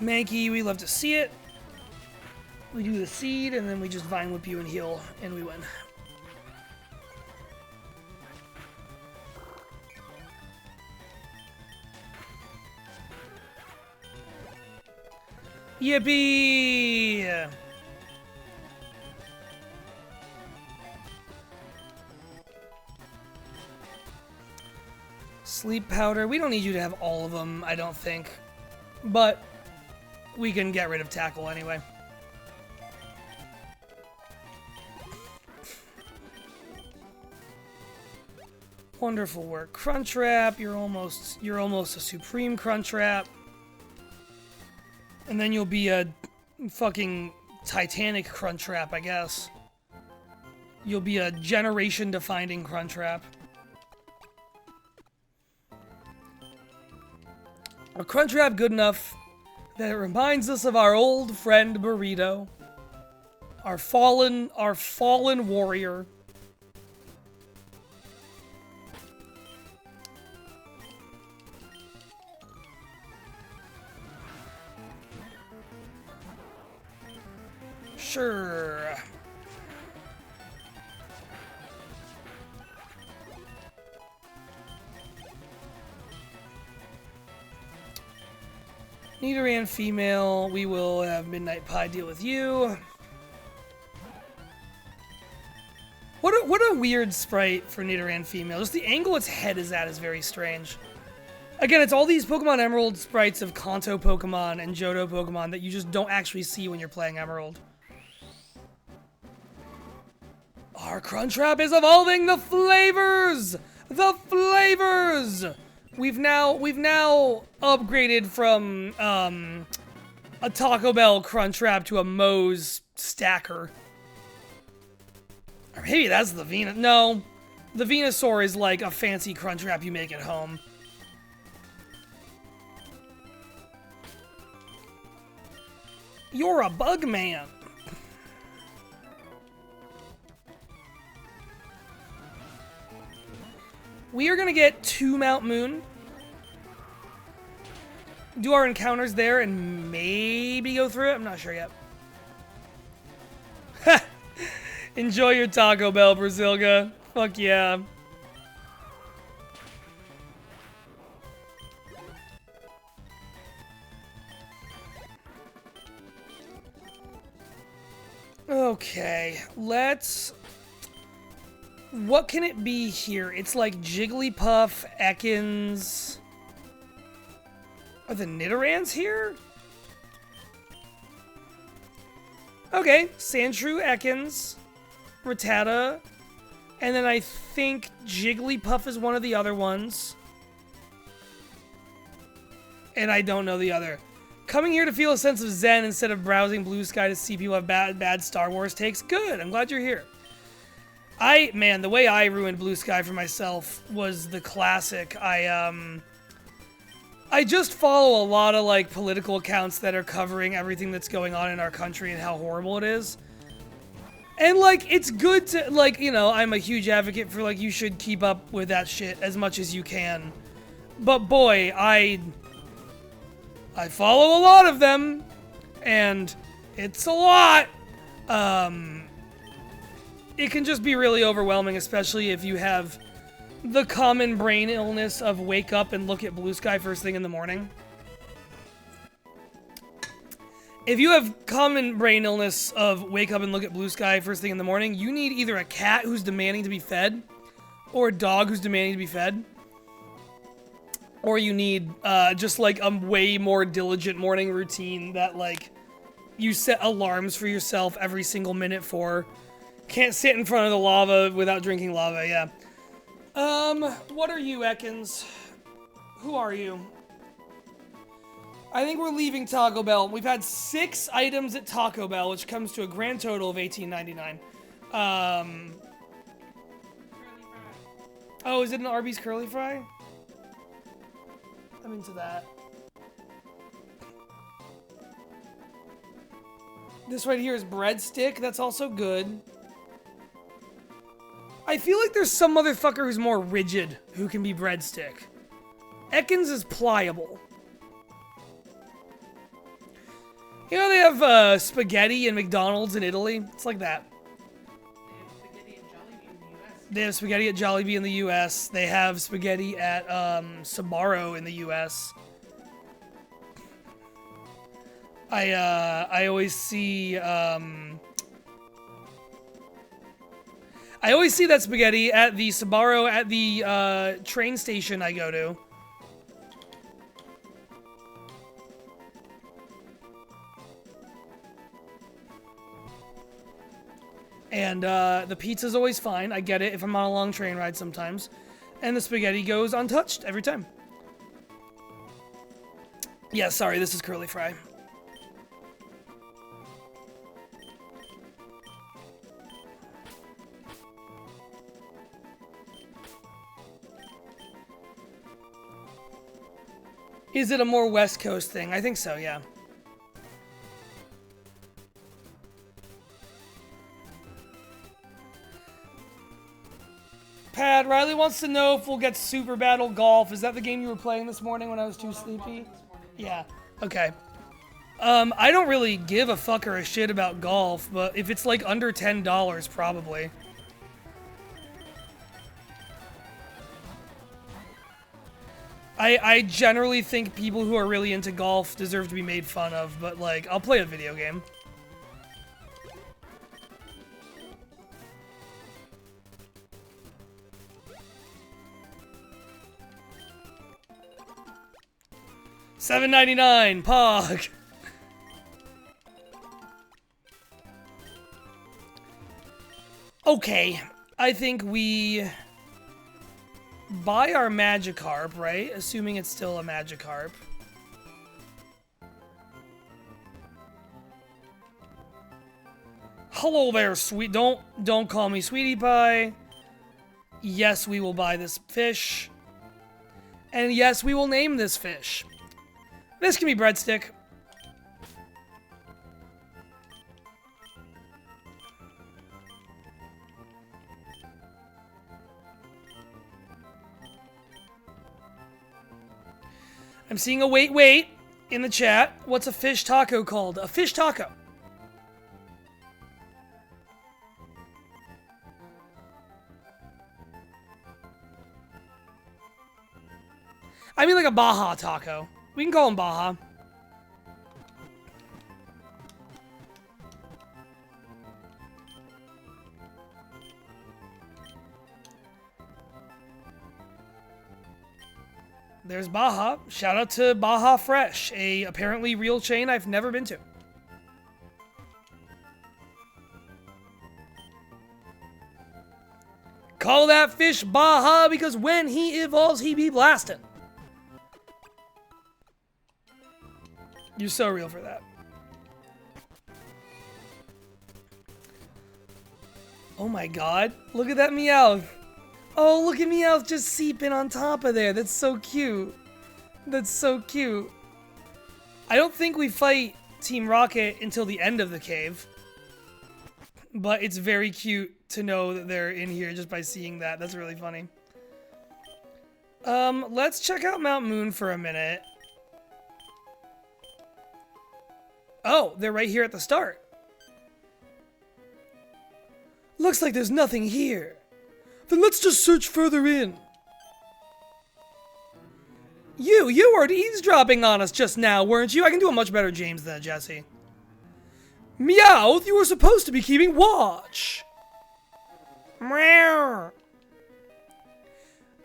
Mankey, we love to see it. We do the seed, and then we just Vine Whip you and heal, and we win. Yippee! Sleep powder. We don't need you to have all of them, I don't think. But we can get rid of tackle anyway. Wonderful work, Crunchwrap. You're almost a supreme Crunchwrap. And then you'll be a fucking Titanic Crunchwrap, I guess. You'll be a generation-defining Crunchwrap. A Crunchwrap good enough that it reminds us of our old friend Burrito. Our fallen warrior. Sure. Nidoran female, we will have Midnight Pie deal with you. What a weird sprite for Nidoran female. Just the angle its head is at is very strange. Again, it's all these Pokemon Emerald sprites of Kanto Pokemon and Johto Pokemon that you just don't actually see when you're playing Emerald. Our Crunchwrap is evolving the flavors! The flavors! We've now upgraded from a Taco Bell Crunchwrap to a Moe's Stacker. Or maybe that's the Venus. No, the Venusaur is like a fancy Crunchwrap you make at home. You're a bug man. We are gonna get 2 Mount Moon. Do our encounters there and maybe go through it? I'm not sure yet. Enjoy your Taco Bell, Brazilga. Fuck yeah. Okay, let's... What can it be here? It's like Jigglypuff, Ekans... Are the Nidorans here? Okay, Sandshrew, Ekans, Rattata, and then I think Jigglypuff is one of the other ones. And I don't know the other. Coming here to feel a sense of zen instead of browsing Blue Sky to see people have bad Star Wars takes. Good, I'm glad you're here. Man, the way I ruined Blue Sky for myself was the classic. I just follow a lot of, like, political accounts that are covering everything that's going on in our country and how horrible it is. And, like, it's good to, like, you know, I'm a huge advocate for, like, you should keep up with that shit as much as you can. But, boy, I follow a lot of them, and it's a lot. It can just be really overwhelming, especially if you have the common brain illness of wake up and look at Blue Sky first thing in the morning. If you have common brain illness of wake up and look at Blue Sky first thing in the morning, you need either a cat who's demanding to be fed, or a dog who's demanding to be fed, or you need just like a way more diligent morning routine that like you set alarms for yourself every single minute for. Can't sit in front of the lava without drinking lava, yeah. What are you, Ekans? Who are you? I think we're leaving Taco Bell. We've had 6 items at Taco Bell, which comes to a grand total of $18.99. Oh, is it an Arby's curly fry? I'm into that. This right here is breadstick. That's also good. I feel like there's some motherfucker who's more rigid who can be breadstick. Ekans is pliable. You know they have spaghetti in McDonald's in Italy? It's like that. They have spaghetti at Jollibee in the US. They have spaghetti at Sbarro in the US. I always see that spaghetti at the Sbarro at the train station I go to. And the pizza's always fine. I get it if I'm on a long train ride sometimes. And the spaghetti goes untouched every time. Yeah, sorry, this is curly fry. Is it a more West Coast thing? I think so, yeah. Pat, Riley wants to know if we'll get Super Battle Golf. Is that the game you were playing this morning when I was too sleepy? Yeah, okay. I don't really give a fuck or a shit about golf, but if it's like under $10, probably. I generally think people who are really into golf deserve to be made fun of, but like, I'll play a video game. $7.99, Pog. Okay, I think we buy our Magikarp, right? Assuming it's still a Magikarp. Hello there, sweet. Don't call me Sweetie Pie. Yes, we will buy this fish. And yes, we will name this fish. This can be breadstick. I'm seeing a wait in the chat. What's a fish taco called? A fish taco. I mean like a Baja taco. We can call them Baja. There's Baja. Shout out to Baja Fresh, a apparently real chain I've never been to. Call that fish Baja because when he evolves, he be blasting. You're so real for that. Oh my god. Look at that Meowth. Oh, look at Meowth just seeping on top of there. That's so cute. That's so cute. I don't think we fight Team Rocket until the end of the cave. But it's very cute to know that they're in here just by seeing that. That's really funny. Let's check out Mount Moon for a minute. Oh, they're right here at the start. Looks like there's nothing here. Then let's just search further in. You were eavesdropping on us just now, weren't you? I can do a much better James than Jesse. Meowth, you were supposed to be keeping watch. Meow.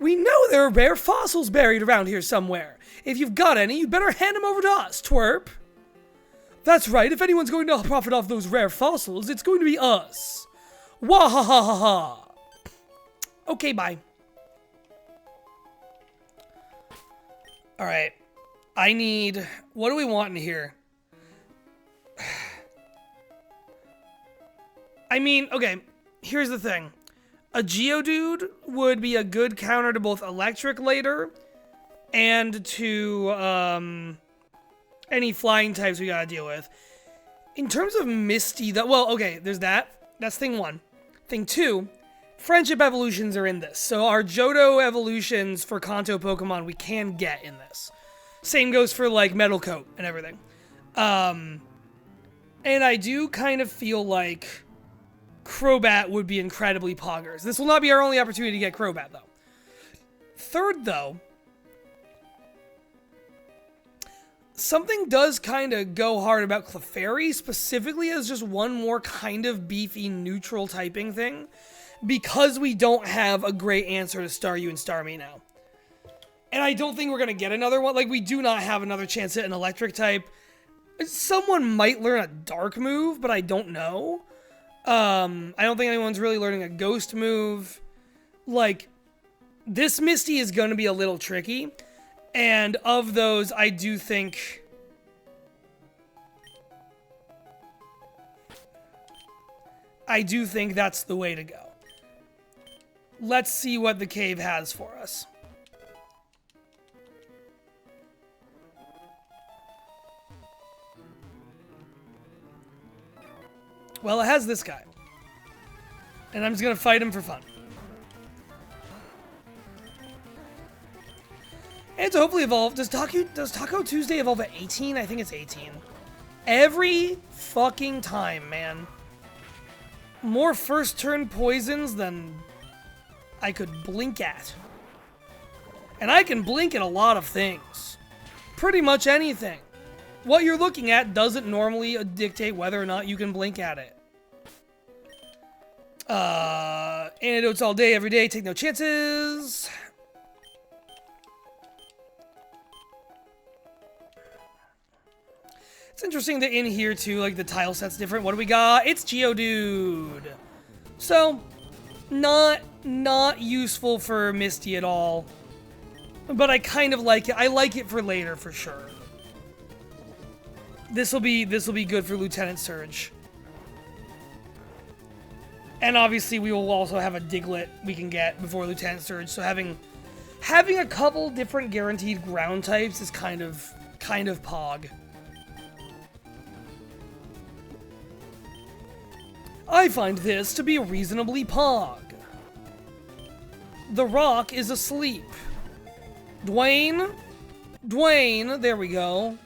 We know there are rare fossils buried around here somewhere. If you've got any, you'd better hand them over to us, twerp. That's right, if anyone's going to profit off those rare fossils, it's going to be us. Wahahaha. Okay, bye. Alright. I need... What do we want in here? I mean, okay. Here's the thing. A Geodude would be a good counter to both Electric later and to any flying types we gotta deal with. In terms of Misty, well, okay, there's that. That's thing one. Thing two, friendship evolutions are in this. So our Johto evolutions for Kanto Pokemon we can get in this. Same goes for like Metal Coat and everything. And I do kind of feel like Crobat would be incredibly poggers. This will not be our only opportunity to get Crobat, though. Third, though, something does kind of go hard about Clefairy, specifically as just one more kind of beefy neutral typing thing, because we don't have a great answer to Staryu and Starmie now. And I don't think we're going to get another one. Like, we do not have another chance at an electric type. Someone might learn a dark move, but I don't know. I don't think anyone's really learning a ghost move. Like, this Misty is going to be a little tricky. And of those, I do think that's the way to go. Let's see what the cave has for us. Well, it has this guy. And I'm just going to fight him for fun. And to hopefully evolve. Does Taco Tuesday evolve at 18? I think it's 18. Every fucking time, man. More first turn poisons than I could blink at. And I can blink at a lot of things. Pretty much anything. What you're looking at doesn't normally dictate whether or not you can blink at it. Antidotes all day, every day, take no chances. It's interesting that in here too, like the tile set's different. What do we got? It's Geodude. So, not useful for Misty at all. But I kind of like it. I like it for later for sure. This will be good for Lieutenant Surge. And obviously we will also have a Diglett we can get before Lieutenant Surge. So having a couple different guaranteed ground types is kind of pog. I find this to be reasonably pog. The Rock is asleep. Dwayne, there we go.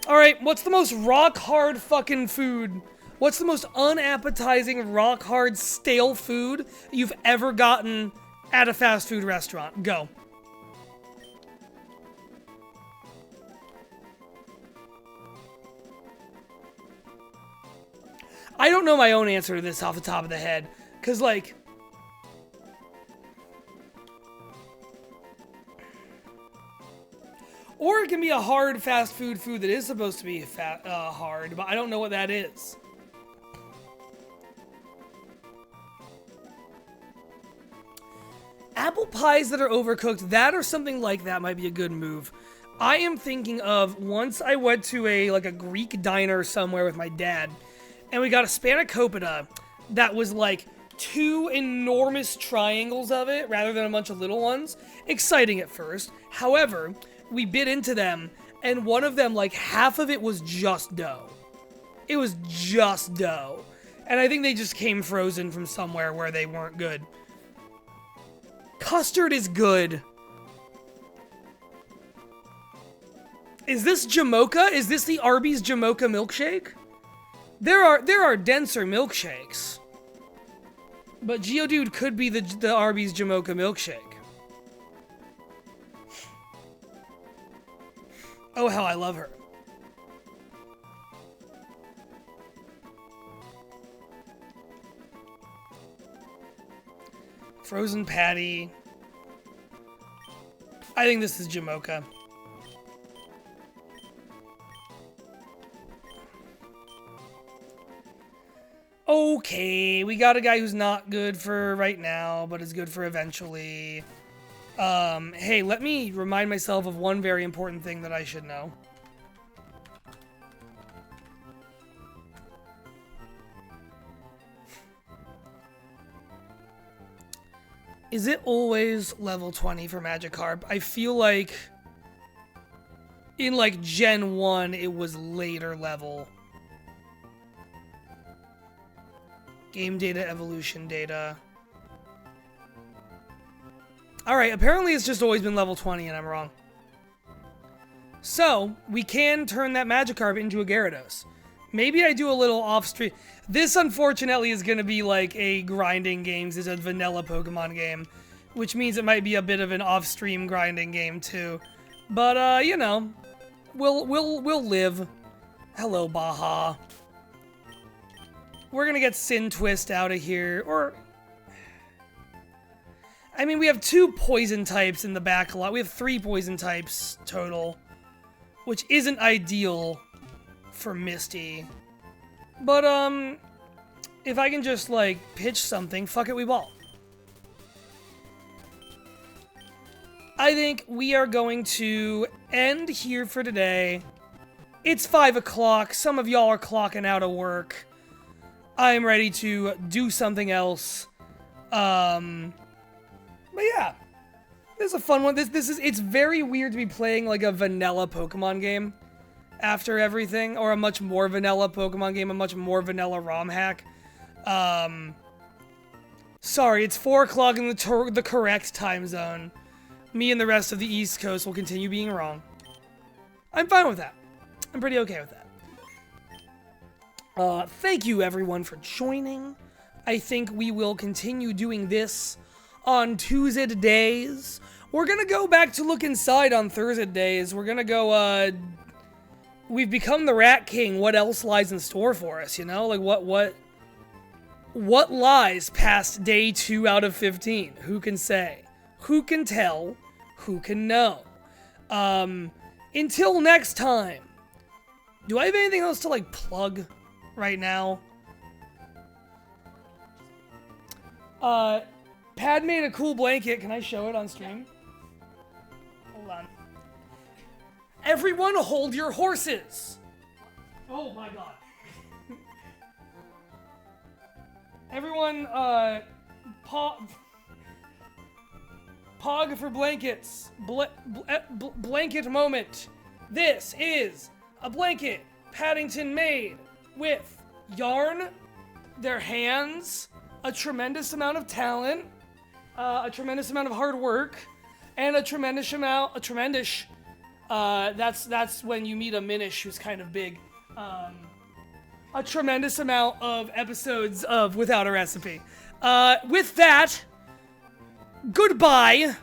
Alright, what's the most rock-hard fucking food? What's the most unappetizing, rock-hard, stale food you've ever gotten at a fast food restaurant? Go. I don't know my own answer to this off the top of the head. Because, like... Or it can be a hard fast food that is supposed to be hard, but I don't know what that is. Apple pies that are overcooked, that or something like that might be a good move. I am thinking of once I went to a Greek diner somewhere with my dad, and we got a spanakopita that was like 2 enormous triangles of it rather than a bunch of little ones. Exciting at first. However, we bit into them, and one of them, like, half of it was just dough. It was just dough. And I think they just came frozen from somewhere where they weren't good. Custard is good. Is this Jamocha? Is this the Arby's Jamocha milkshake? There are denser milkshakes. But Geodude could be the Arby's Jamocha milkshake. Oh, how I love her. Frozen patty. I think this is Jamocha. Okay, we got a guy who's not good for right now, but is good for eventually. Hey, let me remind myself of one very important thing that I should know. Is it always level 20 for Magikarp? I feel like in like Gen 1, it was later level. Game data, evolution data. Alright, apparently it's just always been level 20 and I'm wrong. So, we can turn that Magikarp into a Gyarados. Maybe I do a little off-stream. This, unfortunately, is going to be like a grinding game. It's a vanilla Pokemon game, which means it might be a bit of an off-stream grinding game too. But you know, we'll live. Hello, Baja. We're gonna get Sin Twist out of here, or I mean, we have 2 poison types in the back lot. We have 3 poison types total, which isn't ideal for Misty. But, if I can just, like, pitch something, fuck it, we ball. I think we are going to end here for today. It's 5 o'clock. Some of y'all are clocking out of work. I am ready to do something else. But yeah. This is a fun one. It's very weird to be playing, like, a vanilla Pokemon game after everything, or a much more vanilla Pokemon game, a much more vanilla ROM hack. Sorry, it's 4 o'clock in the correct time zone. Me and the rest of the East Coast will continue being wrong. I'm fine with that. I'm pretty okay with that. Thank you everyone for joining. I think we will continue doing this on Tuesday days. We're gonna go back to look inside on Thursday days. We're gonna go, we've become the Rat King. What else lies in store for us, you know? Like, what lies past day 2 out of 15? Who can say? Who can tell? Who can know? Until next time. Do I have anything else to, like, plug right now? Pad made a cool blanket. Can I show it on stream? Hold on. Everyone hold your horses. Oh my god. Everyone, Pog for blankets. Blanket moment. This is a blanket Paddington made with yarn, their hands, a tremendous amount of talent, a tremendous amount of hard work, and a tremendous amount, that's when you meet a Minish who's kind of big. A tremendous amount of episodes of Without a Recipe. With that, goodbye.